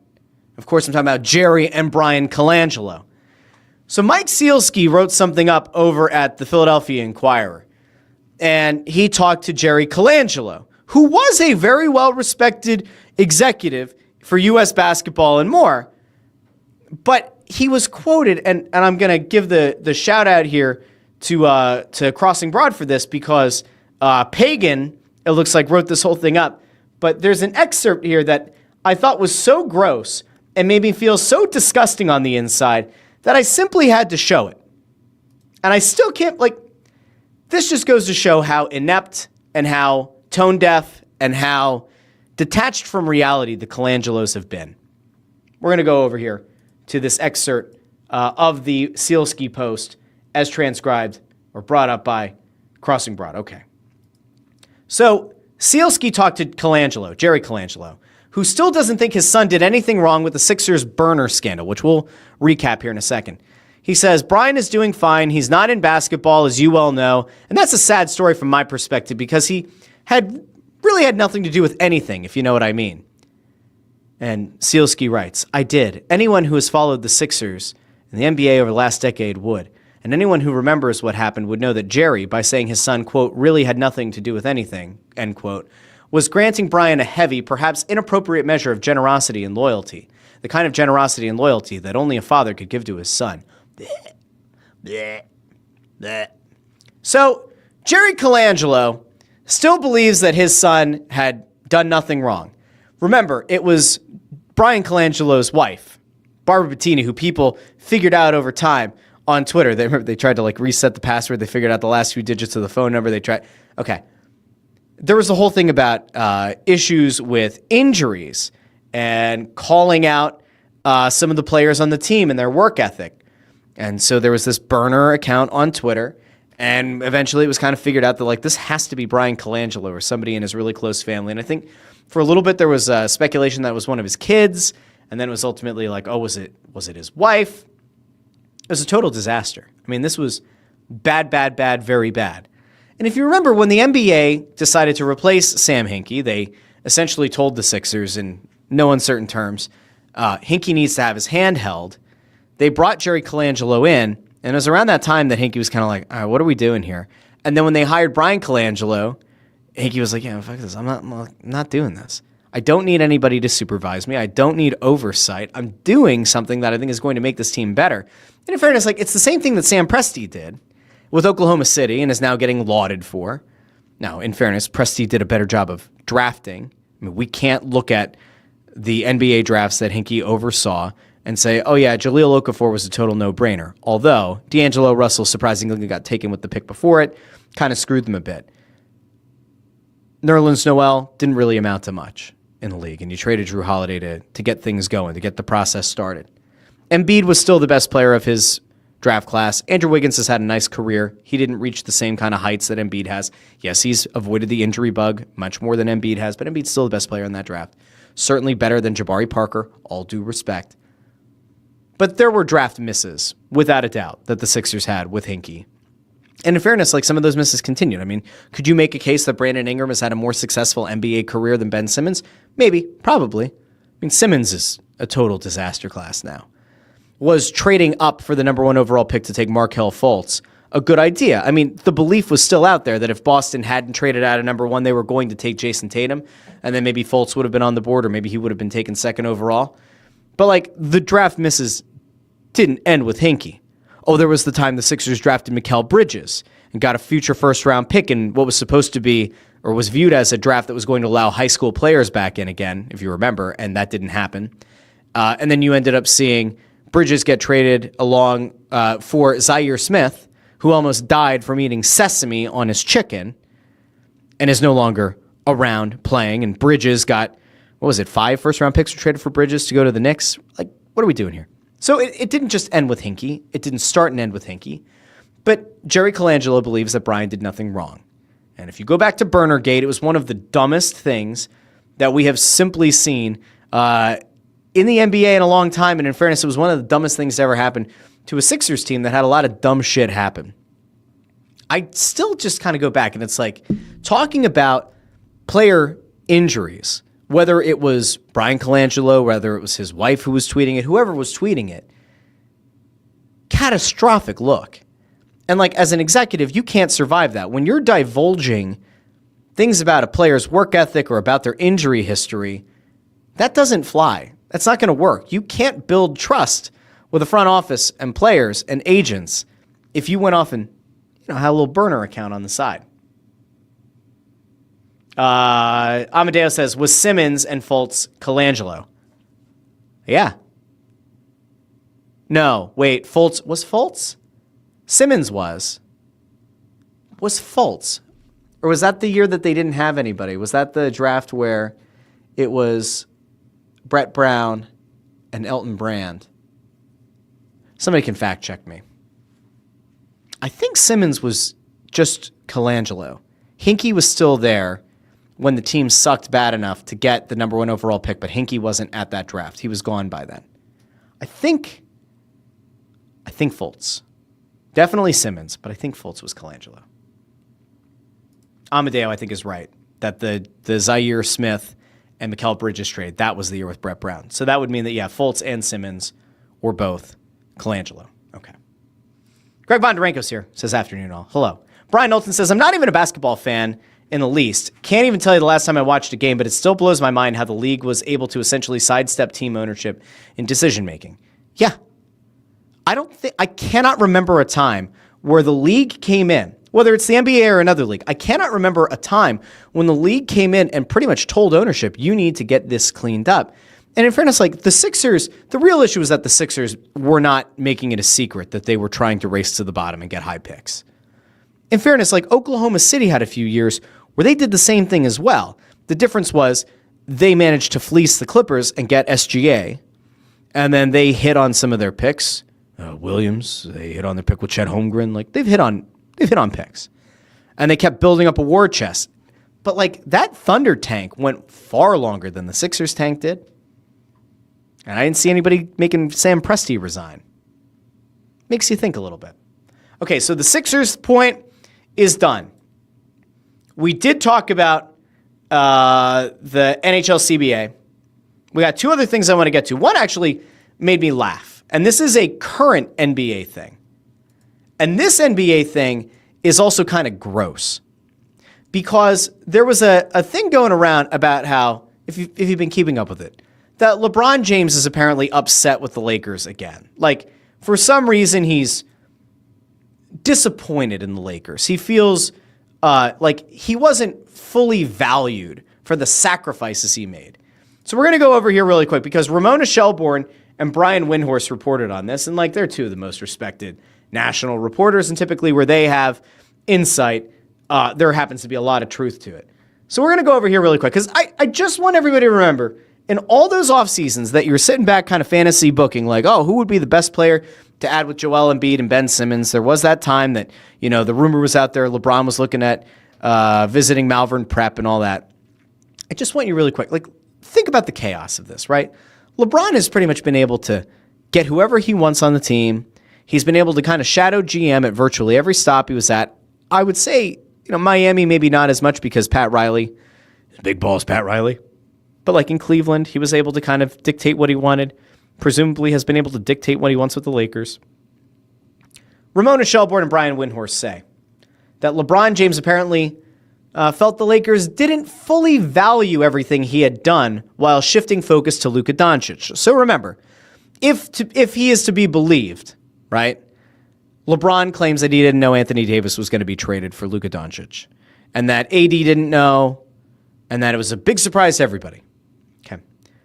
Of course, I'm talking about Jerry and Brian Colangelo. So Mike Sealski wrote something up over at the Philadelphia Inquirer. And he talked to Jerry Colangelo, who was a very well-respected executive for U.S. basketball and more. But he was quoted, and I'm going to give the shout-out here to Crossing Broad for this, because Pagan, it looks like, wrote this whole thing up. But there's an excerpt here that I thought was so gross and made me feel so disgusting on the inside that I simply had to show it. And I still can't, this just goes to show how inept and how tone deaf and how detached from reality the Colangelos have been. We're going to go over here to this excerpt of the Sealski post as transcribed or brought up by Crossing Broad. Okay. So Sealski talked to Colangelo, Jerry Colangelo, who still doesn't think his son did anything wrong with the Sixers burner scandal, which we'll recap here in a second. He says, Brian is doing fine. He's not in basketball, as you well know. And that's a sad story from my perspective, because he really had nothing to do with anything, if you know what I mean. And Sealski writes, I did. Anyone who has followed the Sixers in the NBA over the last decade would. And anyone who remembers what happened would know that Jerry, by saying his son, quote, really had nothing to do with anything, end quote, was granting Brian a heavy, perhaps inappropriate measure of generosity and loyalty, the kind of generosity and loyalty that only a father could give to his son. So Jerry Colangelo still believes that his son had done nothing wrong. Remember, it was Brian Colangelo's wife, Barbara Bettini, who people figured out over time on Twitter. They tried to reset the password. They figured out the last few digits of the phone number. Okay. There was a whole thing about issues with injuries and calling out some of the players on the team and their work ethic. And so there was this burner account on Twitter, And eventually it was kind of figured out that like this has to be Brian Colangelo or somebody in his really close family. And I think for a little bit there was speculation that it was one of his kids. And then it was ultimately like, oh, was it his wife? It was a total disaster. I mean, this was bad, very bad. And if you remember, when the NBA decided to replace Sam Hinkie, they essentially told the Sixers in no uncertain terms, Hinkie needs to have his hand held. They brought Jerry Colangelo in, and it was around that time that Hinkie was kind of like, all right, what are we doing here? And then when they hired Brian Colangelo, Hinkie was like, yeah, fuck this. I'm not doing this. I don't need anybody to supervise me. I don't need oversight. I'm doing something that I think is going to make this team better. And in fairness, like it's the same thing that Sam Presti did with Oklahoma City and is now getting lauded for. Now, in fairness, Presti did a better job of drafting. I mean, we can't look at the NBA drafts that Hinkie oversaw and say, oh yeah, Jahlil Okafor was a total no-brainer. Although D'Angelo Russell surprisingly got taken with the pick before it, kind of screwed them a bit. Nerlens Noel didn't really amount to much in the league, and you traded Drew Holiday to get things going, to get the process started. Embiid was still the best player of his draft class. Andrew Wiggins has had a nice career. He didn't reach the same kind of heights that Embiid has. Yes, he's avoided the injury bug much more than Embiid has, but Embiid's still the best player in that draft. Certainly better than Jabari Parker, all due respect. But there were draft misses, without a doubt, that the Sixers had with Hinkie. And in fairness, like some of those misses continued. I mean, could you make a case that Brandon Ingram has had a more successful NBA career than Ben Simmons? Maybe, probably. I mean, Simmons is a total disaster class now. Was trading up for the number 1 overall pick to take Markelle Fultz a good idea? I mean, the belief was still out there that if Boston hadn't traded out of number 1, they were going to take Jason Tatum, and then maybe Fultz would have been on the board, or maybe he would have been taken 2nd overall. But like the draft misses didn't end with Hinkie. Oh, there was the time the Sixers drafted Mikal Bridges and got a future first-round pick in what was supposed to be, or was viewed as a draft that was going to allow high school players back in again, if you remember, and that didn't happen. And then you ended up seeing Bridges get traded along for Zaire Smith, who almost died from eating sesame on his chicken and is no longer around playing. And Bridges got, 5 first-round picks were traded for Bridges to go to the Knicks? Like, what are we doing here? So it didn't just end with Hinkie. It didn't start and end with Hinkie. But Jerry Colangelo believes that Brian did nothing wrong. And if you go back to Burnergate, it was one of the dumbest things that we have simply seen in the NBA in a long time. And in fairness, it was one of the dumbest things to ever happen to a Sixers team that had a lot of dumb shit happen. I still just kind of go back, and it's like talking about player injuries, whether it was Brian Colangelo, whether it was his wife who was tweeting it, whoever was tweeting it, catastrophic look. And like as an executive, you can't survive that. When you're divulging things about a player's work ethic or about their injury history, that doesn't fly. That's not going to work. You can't build trust with a front office and players and agents if you went off and had a little burner account on the side. Amadeo says, was Simmons and Fultz Colangelo? Yeah. No, wait, Fultz, was Fultz? Simmons was. Was Fultz? Or was that the year that they didn't have anybody? Was that the draft where it was Brett Brown and Elton Brand? Somebody can fact check me. I think Simmons was just Colangelo. Hinkie was still there when the team sucked bad enough to get the number 1 overall pick, but Hinkie wasn't at that draft. He was gone by then. I think Fultz. Definitely Simmons, but I think Fultz was Colangelo. Amadeo, I think, is right, that the Zaire Smith and Mikal Bridges trade, that was the year with Brett Brown. So that would mean that, Fultz and Simmons were both Colangelo. Okay. Greg Bondarenko's here, says afternoon all. Hello. Brian Knowlton says, I'm not even a basketball fan in the least. Can't even tell you the last time I watched a game, but it still blows my mind how the league was able to essentially sidestep team ownership in decision-making. Yeah. I cannot remember a time where the league came in, whether it's the NBA or another league. I cannot remember a time when the league came in and pretty much told ownership, you need to get this cleaned up. And in fairness, like the Sixers, the real issue is that the Sixers were not making it a secret that they were trying to race to the bottom and get high picks. In fairness, like Oklahoma City had a few years where they did the same thing as well. The difference was they managed to fleece the Clippers and get SGA, and then they hit on some of their picks. Williams, they hit on their pick with Chet Holmgren. Like they've hit on They've hit on picks. And they kept building up a war chest. But like that Thunder tank went far longer than the Sixers tank did. And I didn't see anybody making Sam Presti resign. Makes you think a little bit. Okay, so the Sixers point is done. We did talk about the NHL CBA. We got two other things I want to get to. One actually made me laugh. And this is a current NBA thing. And this NBA thing is also kind of gross. Because there was a thing going around about how, if you've been keeping up with it, that LeBron James is apparently upset with the Lakers again. Like, for some reason, he's disappointed in the Lakers. He feels like he wasn't fully valued for the sacrifices he made. So we're going to go over here really quick because Ramona Shelbourne and Brian Windhorst reported on this. And like, they're two of the most respected national reporters. And typically where they have insight, there happens to be a lot of truth to it. So we're going to go over here really quick because I just want everybody to remember in all those off seasons that you're sitting back kind of fantasy booking like, oh, who would be the best player to add with Joel Embiid and Ben Simmons? There was that time that, you know, the rumor was out there. LeBron was looking at visiting Malvern Prep and all that. I just want you really quick, like, think about the chaos of this, right? LeBron has pretty much been able to get whoever he wants on the team. He's been able to kind of shadow GM at virtually every stop he was at. I would say, you know, Miami maybe not as much because Pat Riley, big balls Pat Riley. But like in Cleveland, he was able to kind of dictate what he wanted. Presumably has been able to dictate what he wants with the Lakers. Ramona Shelbourne and Brian Windhorst say that LeBron James apparently felt the Lakers didn't fully value everything he had done while shifting focus to Luka Doncic. So remember, if he is to be believed, right, LeBron claims that he didn't know Anthony Davis was going to be traded for Luka Doncic and that AD didn't know and that it was a big surprise to everybody. Okay.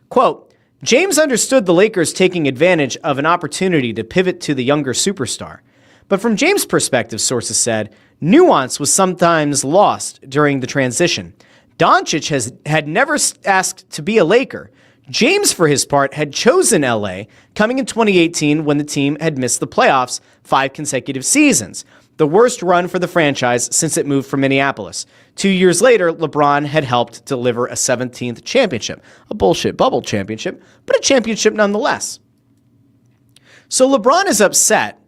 Quote, James understood the Lakers taking advantage of an opportunity to pivot to the younger superstar. But from James' perspective, sources said, nuance was sometimes lost during the transition. Doncic had never asked to be a Laker. James, for his part, had chosen LA coming in 2018 when the team had missed the playoffs 5 consecutive seasons, the worst run for the franchise since it moved from Minneapolis. 2 years later, LeBron had helped deliver a 17th championship, a bullshit bubble championship, but a championship nonetheless. So LeBron is upset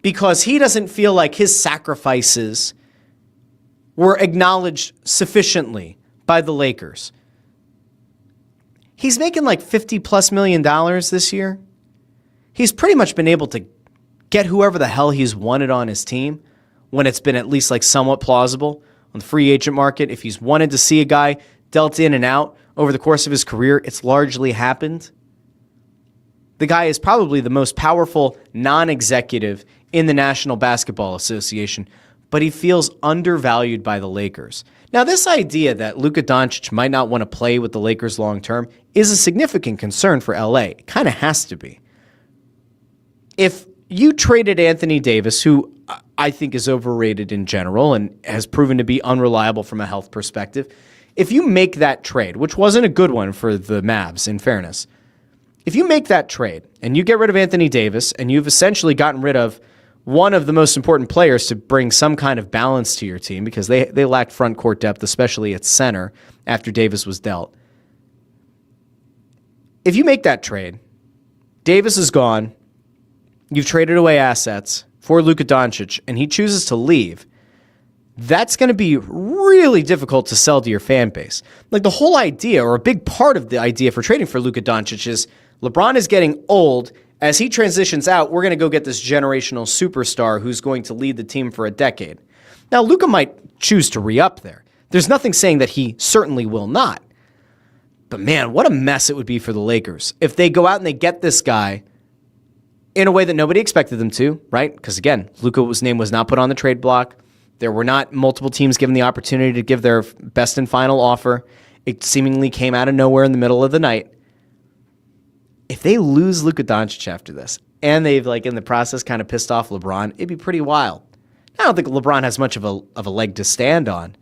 because he doesn't feel like his sacrifices were acknowledged sufficiently by the Lakers. He's making like $50+ million this year. He's pretty much been able to get whoever the hell he's wanted on his team when it's been at least like somewhat plausible on the free agent market. If he's wanted to see a guy dealt in and out over the course of his career, it's largely happened. The guy is probably the most powerful non-executive in the National Basketball Association, but he feels undervalued by the Lakers. Now, this idea that Luka Doncic might not want to play with the Lakers long term is a significant concern for LA. It kind of has to be. If you traded Anthony Davis, who I think is overrated in general and has proven to be unreliable from a health perspective, if you make that trade, which wasn't a good one for the Mavs, in fairness, if you make that trade and you get rid of Anthony Davis and you've essentially gotten rid of one of the most important players to bring some kind of balance to your team because they lacked front court depth, especially at center after Davis was dealt. If you make that trade, Davis is gone, you've traded away assets for Luka Doncic, and he chooses to leave, that's going to be really difficult to sell to your fan base. Like the whole idea, or a big part of the idea for trading for Luka Doncic is LeBron is getting old. As he transitions out, we're going to go get this generational superstar who's going to lead the team for a decade. Now, Luka might choose to re-up there. There's nothing saying that he certainly will not. But man, what a mess it would be for the Lakers if they go out and they get this guy in a way that nobody expected them to, right? Because again, Luka's name was not put on the trade block. There were not multiple teams given the opportunity to give their best and final offer. It seemingly came out of nowhere in the middle of the night. If they lose Luka Doncic after this, and they've like in the process kind of pissed off LeBron, it'd be pretty wild. I don't think LeBron has much of a leg to stand on,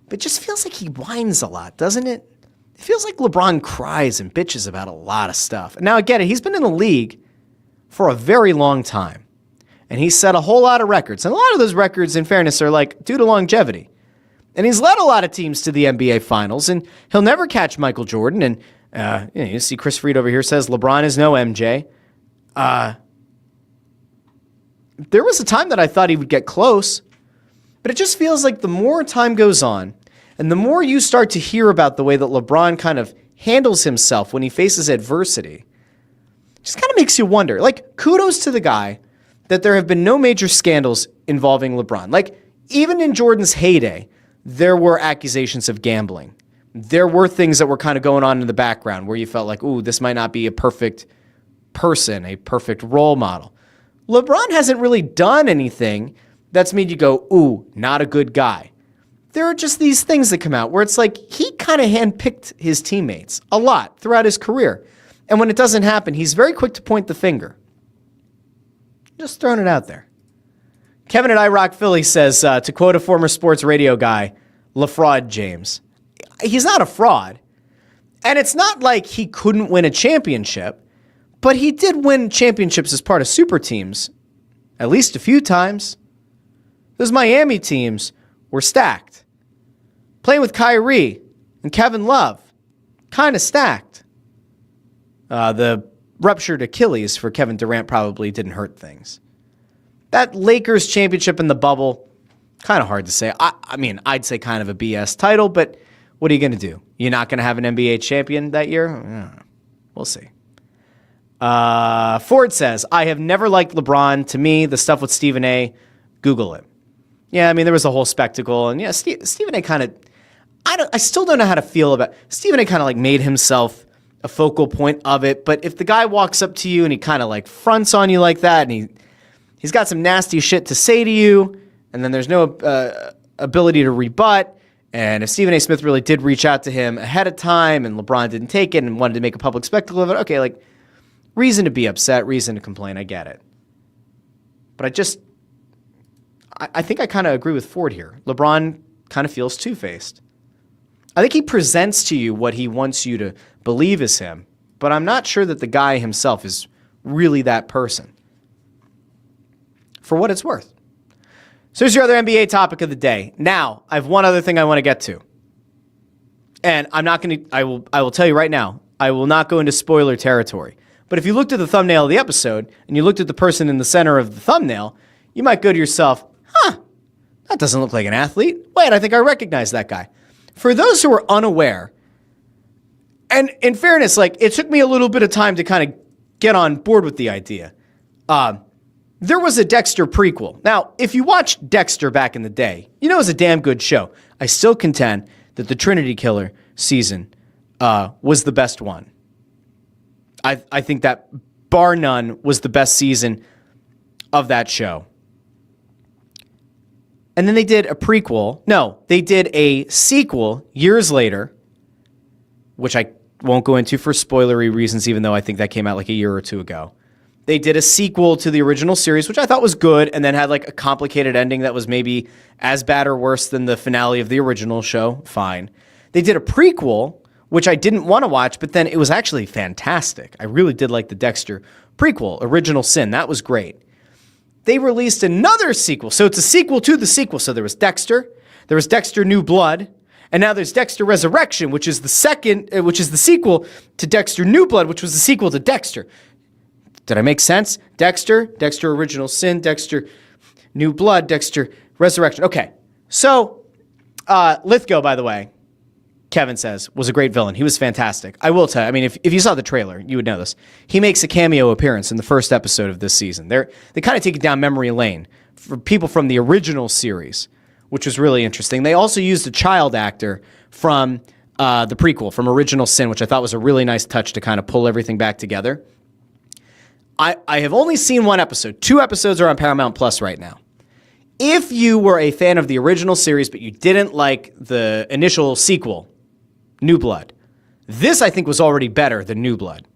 but it just feels like he whines a lot, doesn't it? It feels like LeBron cries and bitches about a lot of stuff. Now, I get it. He's been in the league for a very long time. And he set a whole lot of records. And a lot of those records, in fairness, are like due to longevity. And he's led a lot of teams to the NBA Finals, and he'll never catch Michael Jordan. And you see Chris Fried over here says LeBron is no MJ. There was a time that I thought he would get close, but it just feels like the more time goes on, and the more you start to hear about the way that LeBron kind of handles himself when he faces adversity, it just kind of makes you wonder. Like, kudos to the guy that there have been no major scandals involving LeBron. Like, even in Jordan's heyday, there were accusations of gambling. There were things that were kind of going on in the background where you felt like, ooh, this might not be a perfect person, a perfect role model. LeBron hasn't really done anything that's made you go, ooh, not a good guy. There are just these things that come out where it's like he kind of handpicked his teammates a lot throughout his career. And when it doesn't happen, he's very quick to point the finger. Just throwing it out there. Kevin at I Rock Philly says, to quote a former sports radio guy, LaFraud James. He's not a fraud. And it's not like he couldn't win a championship, but he did win championships as part of super teams at least a few times. Those Miami teams were stacked. Playing with Kyrie and Kevin Love, kind of stacked. The ruptured Achilles for Kevin Durant probably didn't hurt things. That Lakers championship in the bubble, kind of hard to say. I mean, I'd say kind of a BS title, but what are you going to do? You're not going to have an NBA champion that year? We'll see. Ford says, I have never liked LeBron. To me, the stuff with Stephen A., Google it. Yeah, I mean, there was a whole spectacle. And yeah, Stephen A. kind of, I still don't know how to feel about, Stephen A. kind of like made himself a focal point of it. But if the guy walks up to you and he kind of like fronts on you like that, and he's got some nasty shit to say to you, and then there's no ability to rebut, and if Stephen A. Smith really did reach out to him ahead of time and LeBron didn't take it and wanted to make a public spectacle of it, okay, like, reason to be upset, reason to complain, I get it. But I think I kind of agree with Ford here. LeBron kind of feels two-faced. I think he presents to you what he wants you to believe is him, but I'm not sure that the guy himself is really that person. For what it's worth. So here's your other NBA topic of the day. Now, I have one other thing I want to get to. And I'm not going to, I will tell you right now, I will not go into spoiler territory. But if you looked at the thumbnail of the episode, and you looked at the person in the center of the thumbnail, you might go to yourself, that doesn't look like an athlete. Wait, I think I recognize that guy. For those who are unaware, and in fairness, like, it took me a little bit of time to kind of get on board with the idea. There was a Dexter prequel. Now, if you watched Dexter back in the day, you know it was a damn good show. I still contend that the Trinity Killer season was the best one. I think that, bar none, was the best season of that show. And then they did a prequel. No, they did a sequel years later, which I won't go into for spoilery reasons, even though I think that came out like a year or two ago. They did a sequel to the original series, which I thought was good, and then had like a complicated ending that was maybe as bad or worse than the finale of the original show. Fine. They did a prequel, which I didn't want to watch, but then it was actually fantastic. I really did like the Dexter prequel, Original Sin. That was great. They released another sequel. So it's a sequel to the sequel. So there was Dexter New Blood, and now there's Dexter Resurrection, which is the sequel to Dexter New Blood, which was the sequel to Dexter. Did I make sense? Dexter Original Sin, Dexter New Blood, Dexter Resurrection. Okay. So Lithgow, by the way, Kevin says, was a great villain. He was fantastic. I will tell you, I mean, if you saw the trailer, you would know this. He makes a cameo appearance in the first episode of this season. They kind of take it down memory lane for people from the original series, which was really interesting. They also used a child actor from the prequel, from Original Sin, which I thought was a really nice touch to kind of pull everything back together. I have only seen one episode. 2 episodes are on Paramount Plus right now. If you were a fan of the original series, but you didn't like the initial sequel, New Blood, this I think was already better than New Blood.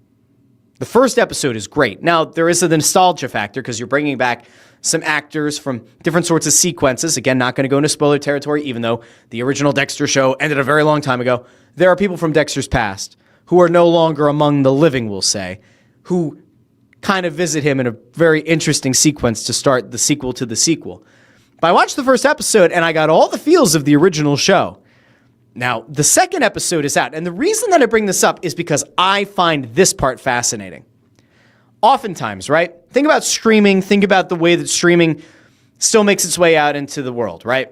The first episode is great. Now, there is a nostalgia factor because you're bringing back some actors from different sorts of sequences. Again, not going to go into spoiler territory, even though the original Dexter show ended a very long time ago. There are people from Dexter's past who are no longer among the living, we'll say, who kind of visit him in a very interesting sequence to start the sequel to the sequel. But I watched the first episode and I got all the feels of the original show. Now, the second episode is out. And the reason that I bring this up is because I find this part fascinating. Oftentimes, right? Think about streaming. Think about the way that streaming still makes its way out into the world, right?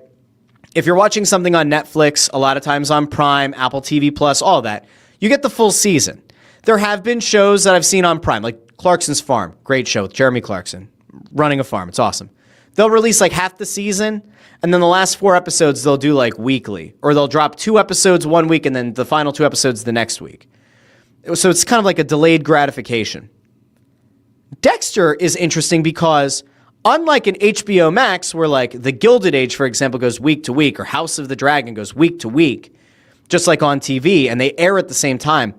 If you're watching something on Netflix, a lot of times on Prime, Apple TV Plus, all that, you get the full season. There have been shows that I've seen on Prime, like Clarkson's Farm, great show with Jeremy Clarkson, running a farm. It's awesome. They'll release like half the season, and then the last 4 episodes they'll do like weekly, or they'll drop 2 episodes one week and then the final 2 episodes the next week. So it's kind of like a delayed gratification. Dexter is interesting because unlike an HBO Max where like The Gilded Age, for example, goes week to week, or House of the Dragon goes week to week, just like on TV, and they air at the same time,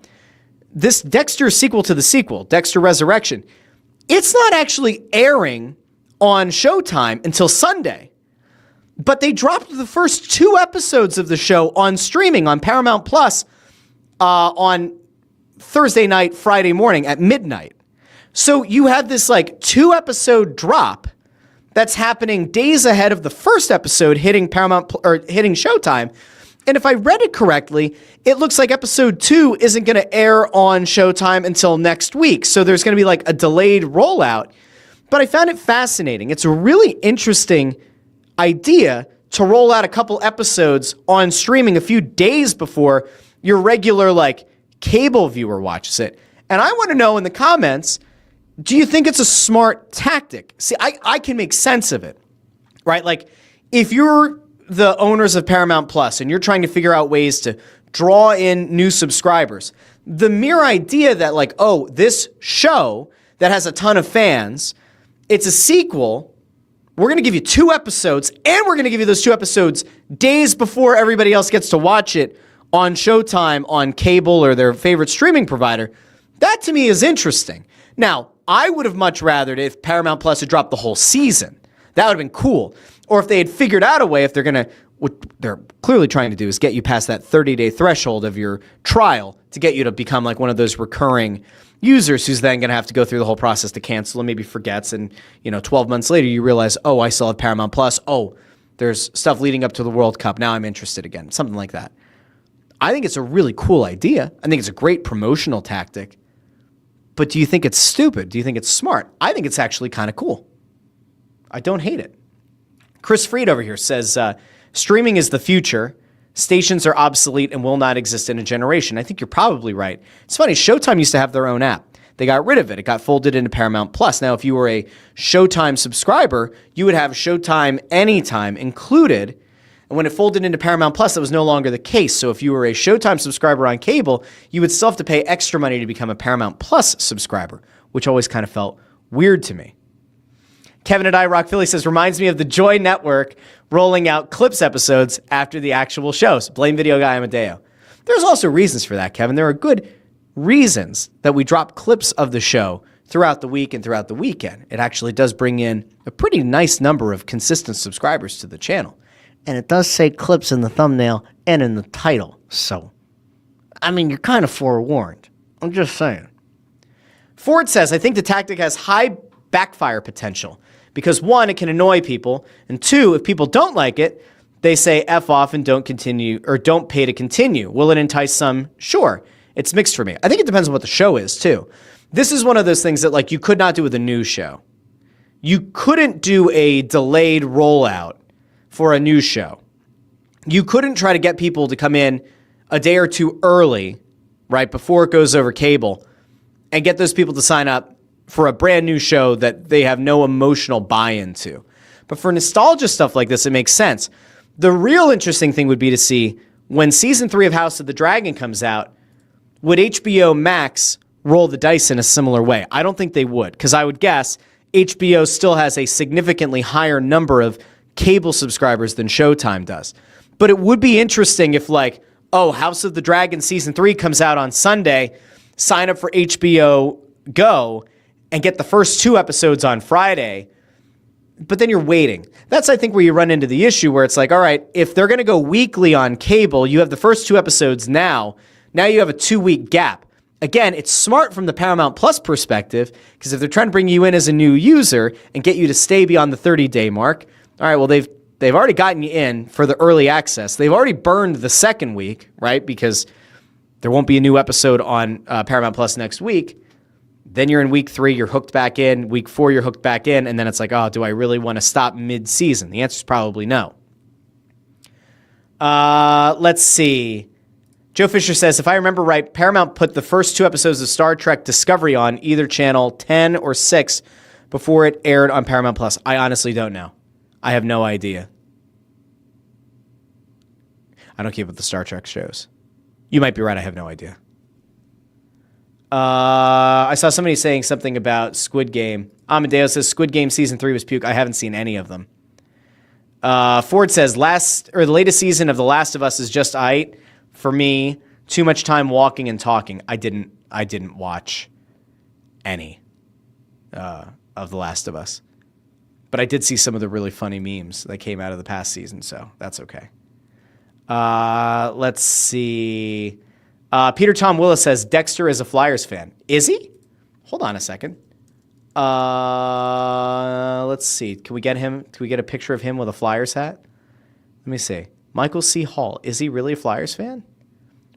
this Dexter sequel to the sequel, Dexter Resurrection, it's not actually airing on Showtime until Sunday. But they dropped the first 2 episodes of the show on streaming on Paramount Plus on Thursday night, Friday morning at midnight. So you have this like 2-episode drop that's happening days ahead of the first episode hitting hitting Showtime. And if I read it correctly, it looks like episode 2 isn't going to air on Showtime until next week. So there's going to be like a delayed rollout. But I found it fascinating. It's a really interesting idea to roll out a couple episodes on streaming a few days before your regular like cable viewer watches it. And I want to know in the comments, do you think it's a smart tactic? See, I can make sense of it, right? Like if you're the owners of Paramount Plus and you're trying to figure out ways to draw in new subscribers, the mere idea that like, oh, this show that has a ton of fans, it's a sequel, we're going to give you 2 episodes, and we're going to give you those 2 episodes days before everybody else gets to watch it on Showtime, on cable, or their favorite streaming provider. That to me is interesting. Now, I would have much rather it if Paramount Plus had dropped the whole season. That would have been cool. Or if they had figured out a way, if they're going to, what they're clearly trying to do is get you past that 30-day threshold of your trial to get you to become like one of those recurring users who's then going to have to go through the whole process to cancel and maybe forgets. And, 12 months later, you realize, oh, I still have Paramount Plus. Oh, there's stuff leading up to the World Cup. Now I'm interested again. Something like that. I think it's a really cool idea. I think it's a great promotional tactic. But do you think it's stupid? Do you think it's smart? I think it's actually kind of cool. I don't hate it. Chris Freed over here says, streaming is the future. Stations are obsolete and will not exist in a generation. I think you're probably right. It's funny, Showtime used to have their own app. They got rid of it. It got folded into Paramount Plus. Now, if you were a Showtime subscriber, you would have Showtime Anytime included. And when it folded into Paramount Plus, that was no longer the case. So if you were a Showtime subscriber on cable, you would still have to pay extra money to become a Paramount Plus subscriber, which always kind of felt weird to me. Kevin at iRock Philly says, reminds me of the Joy Network rolling out clips episodes after the actual shows. Blame video guy Amadeo. There's also reasons for that, Kevin. There are good reasons that we drop clips of the show throughout the week and throughout the weekend. It actually does bring in a pretty nice number of consistent subscribers to the channel. And it does say clips in the thumbnail and in the title. So, I mean, you're kind of forewarned. I'm just saying. Ford says, I think the tactic has high backfire potential. Because 1, it can annoy people, and 2, if people don't like it, they say F off and don't continue or don't pay to continue. Will it entice some? Sure. It's mixed for me. I think it depends on what the show is, too. This is one of those things that like you could not do with a news show. You couldn't do a delayed rollout for a news show. You couldn't try to get people to come in a day or 2 early, right, before it goes over cable, and get those people to sign up for a brand new show that they have no emotional buy-in to. But for nostalgia stuff like this, it makes sense. The real interesting thing would be to see when season 3 of House of the Dragon comes out, would HBO Max roll the dice in a similar way? I don't think they would, because I would guess HBO still has a significantly higher number of cable subscribers than Showtime does. But it would be interesting if like, oh, House of the Dragon season 3 comes out on Sunday, sign up for HBO Go, and get the first 2 episodes on Friday, but then you're waiting. That's, I think, where you run into the issue where it's like, all right, if they're going to go weekly on cable, you have the first 2 episodes now you have a 2-week gap. Again, it's smart from the Paramount Plus perspective, because if they're trying to bring you in as a new user and get you to stay beyond the 30-day mark, all right, well, they've already gotten you in for the early access. They've already burned the second week, right? Because there won't be a new episode on Paramount Plus next week. Then you're in week 3, you're hooked back in. Week 4, you're hooked back in. And then it's like, oh, do I really want to stop mid-season? The answer is probably no. Let's see. Joe Fisher says, if I remember right, Paramount put the first 2 episodes of Star Trek Discovery on either channel 10 or 6 before it aired on Paramount Plus. I honestly don't know. I have no idea. I don't keep up with the Star Trek shows. You might be right. I have no idea. I saw somebody saying something about Squid Game. Amadeo says Squid Game season 3 was puke. I haven't seen any of them. Ford says the latest season of The Last of Us is just aight. For me, too much time walking and talking. I didn't watch any of The Last of Us. But I did see some of the really funny memes that came out of the past season, so that's okay. Let's see. Peter Tom Willis says Dexter is a Flyers fan. Is he? Hold on a second. Let's see. Can we get a picture of him with a Flyers hat? Let me see. Michael C. Hall. Is he really a Flyers fan?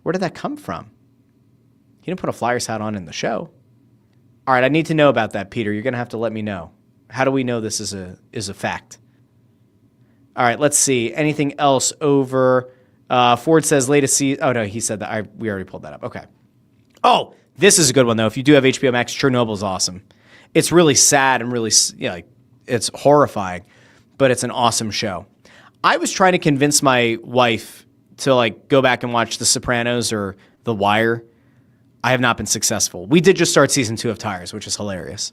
Where did that come from? He didn't put a Flyers hat on in the show. All right, I need to know about that, Peter. You're going to have to let me know. How do we know this is a fact? All right, let's see. Anything else over? Ford says latest season. Oh, no, he said that. We already pulled that up. Okay. Oh, this is a good one, though. If you do have HBO Max, Chernobyl's awesome. It's really sad and really, it's horrifying, but it's an awesome show. I was trying to convince my wife to go back and watch The Sopranos or The Wire. I have not been successful. We did just start season 2 of Tires, which is hilarious.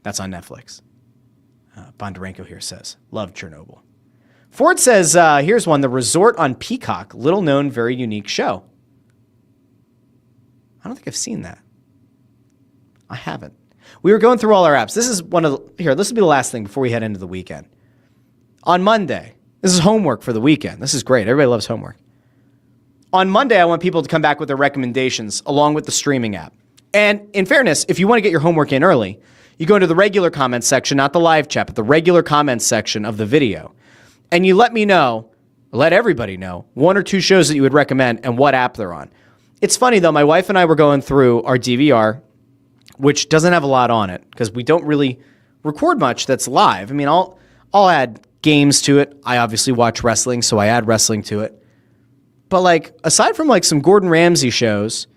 That's on Netflix. Bondarenko here says, love Chernobyl. Ford says, here's one, The Resort on Peacock, little known, very unique show. I don't think I've seen that. I haven't. We were going through all our apps. This is this will be the last thing before we head into the weekend. On Monday, this is homework for the weekend. This is great. Everybody loves homework. On Monday, I want people to come back with their recommendations along with the streaming app. And in fairness, if you want to get your homework in early, you go into the regular comments section, not the live chat, but the regular comments section of the video. And you let everybody know 1 or 2 shows that you would recommend and what app they're on. It's funny, though. My wife and I were going through our DVR, which doesn't have a lot on it because we don't really record much that's live. I mean, I'll add games to it. I obviously watch wrestling, so I add wrestling to it. But aside from some Gordon Ramsay shows,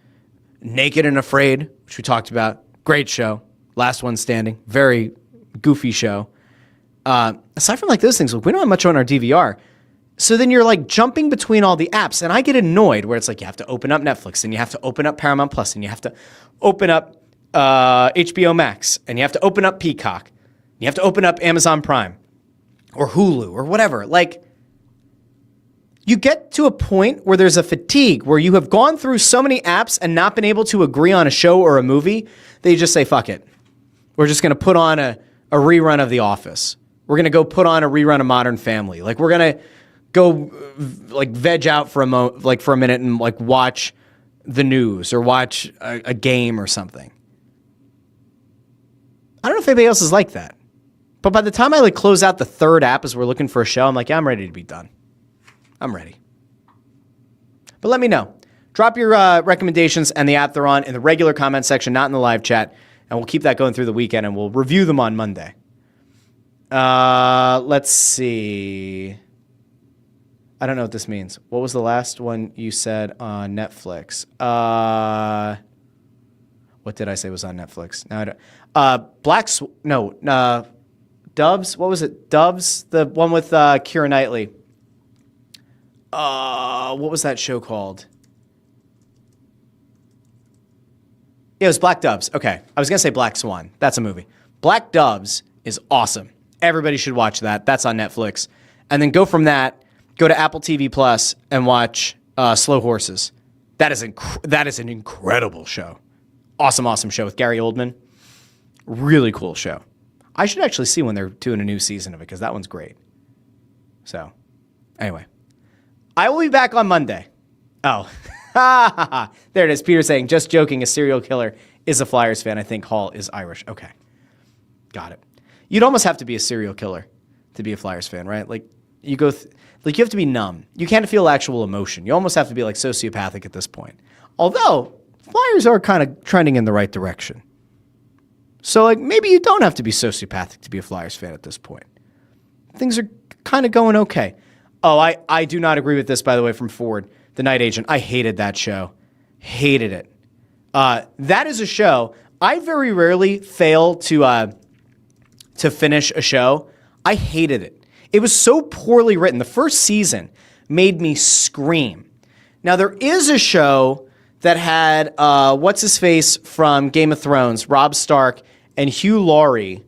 Naked and Afraid, which we talked about, great show. Last One Standing, very goofy show. Aside from those things, we don't have much on our DVR. So then you're jumping between all the apps, and I get annoyed where it's you have to open up Netflix, and you have to open up Paramount Plus, and you have to open up HBO Max, and you have to open up Peacock, and you have to open up Amazon Prime, or Hulu, or whatever. You get to a point where there's a fatigue, where you have gone through so many apps and not been able to agree on a show or a movie, that you just say, fuck it. We're just going to put on a rerun of The Office. We're going to go put on a rerun of Modern Family. We're going to go veg out for a minute and watch the news or watch a game or something. I don't know if anybody else is like that. But by the time I close out the third app as we're looking for a show, I'm I'm ready to be done. I'm ready. But let me know. Drop your recommendations and the app they're on in the regular comment section, not in the live chat. And we'll keep that going through the weekend, and we'll review them on Monday. Let's see. I don't know what this means. What was the last one you said on Netflix? What did I say was on Netflix? No, I don't. Doves. What was it? Doves, the one with Keira Knightley. What was that show called? Yeah, it was Black Doves. Okay. I was going to say Black Swan. That's a movie. Black Doves is awesome. Everybody should watch that. That's on Netflix. And then go from that, go to Apple TV Plus and watch Slow Horses. That is an incredible show. Awesome show with Gary Oldman. Really cool show. I should actually see when they're doing a new season of it because that one's great. So, anyway. I will be back on Monday. Oh, Ha ha ha. There it is. Peter saying, just joking, a serial killer is a Flyers fan. I think Hall is Irish. Okay. Got it. You'd almost have to be a serial killer to be a Flyers fan, right? Like, you go, you have to be numb. You can't feel actual emotion. You almost have to be like sociopathic at this point. Although, Flyers are kind of trending in the right direction. So, like, maybe you don't have to be sociopathic to be a Flyers fan at this point. Things are kind of going okay. Oh, I do not agree with this, by the way, from Ford, The Night Agent. I hated that show. Hated it. That is a show. I very rarely fail to finish a show. I hated it. It was so poorly written. The first season made me scream. Now, there is a show that had, what's-his-face from Game of Thrones, Robb Stark, and Hugh Laurie,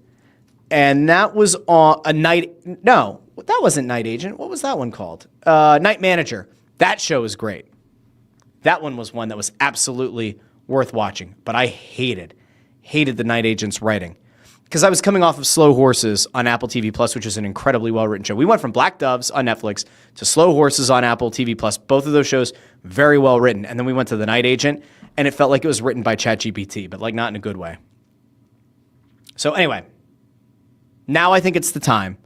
and that was on a night... No, that wasn't Night Agent. What was that one called? Night Manager. That show was great. That one was one that was absolutely worth watching, but I hated the Night Agent's writing. Because I was coming off of Slow Horses on Apple TV Plus, which is an incredibly well-written show. We went from Black Doves on Netflix to Slow Horses on Apple TV Plus. Both of those shows, very well-written. And then we went to The Night Agent, and it felt like it was written by ChatGPT, but like not in a good way. So anyway, now I think it's the time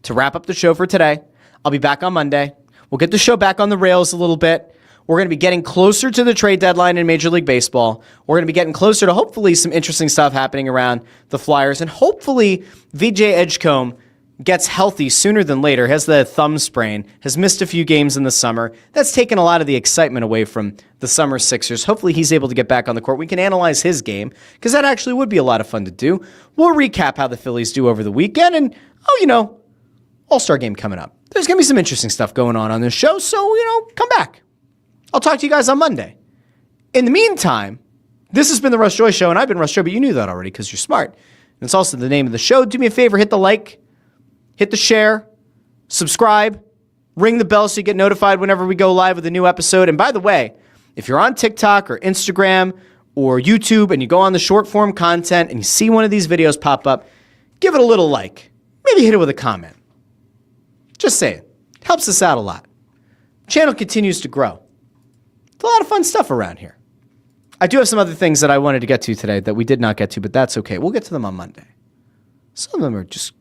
to wrap up the show for today. I'll be back on Monday. We'll get the show back on the rails a little bit. We're going to be getting closer to the trade deadline in Major League Baseball. We're going to be getting closer to hopefully some interesting stuff happening around the Flyers. And hopefully VJ Edgecombe gets healthy sooner than later, has the thumb sprain, has missed a few games in the summer. That's taken a lot of the excitement away from the summer Sixers. Hopefully he's able to get back on the court. We can analyze his game because that actually would be a lot of fun to do. We'll recap how the Phillies do over the weekend. And, All-Star game coming up. There's going to be some interesting stuff going on this show. So, come back. I'll talk to you guys on Monday. In the meantime, this has been the Russ Joy Show, and I've been Russ Joy, but you knew that already because you're smart. And it's also the name of the show. Do me a favor, hit the like, hit the share, subscribe, ring the bell so you get notified whenever we go live with a new episode. And by the way, if you're on TikTok or Instagram or YouTube and you go on the short form content and you see one of these videos pop up, give it a little like. Maybe hit it with a comment. Just say it. Helps us out a lot. Channel continues to grow. It's a lot of fun stuff around here. I do have some other things that I wanted to get to today that we did not get to, but that's okay. We'll get to them on Monday. Some of them are just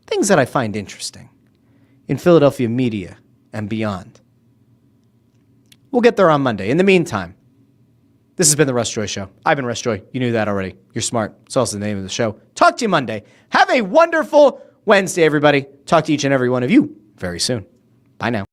things that I find interesting in Philadelphia media and beyond. We'll get there on Monday. In the meantime, this has been the Russ Joy Show. I've been Russ Joy. You knew that already. You're smart. It's also the name of the show. Talk to you Monday. Have a wonderful Wednesday, everybody. Talk to each and every one of you very soon. Bye now.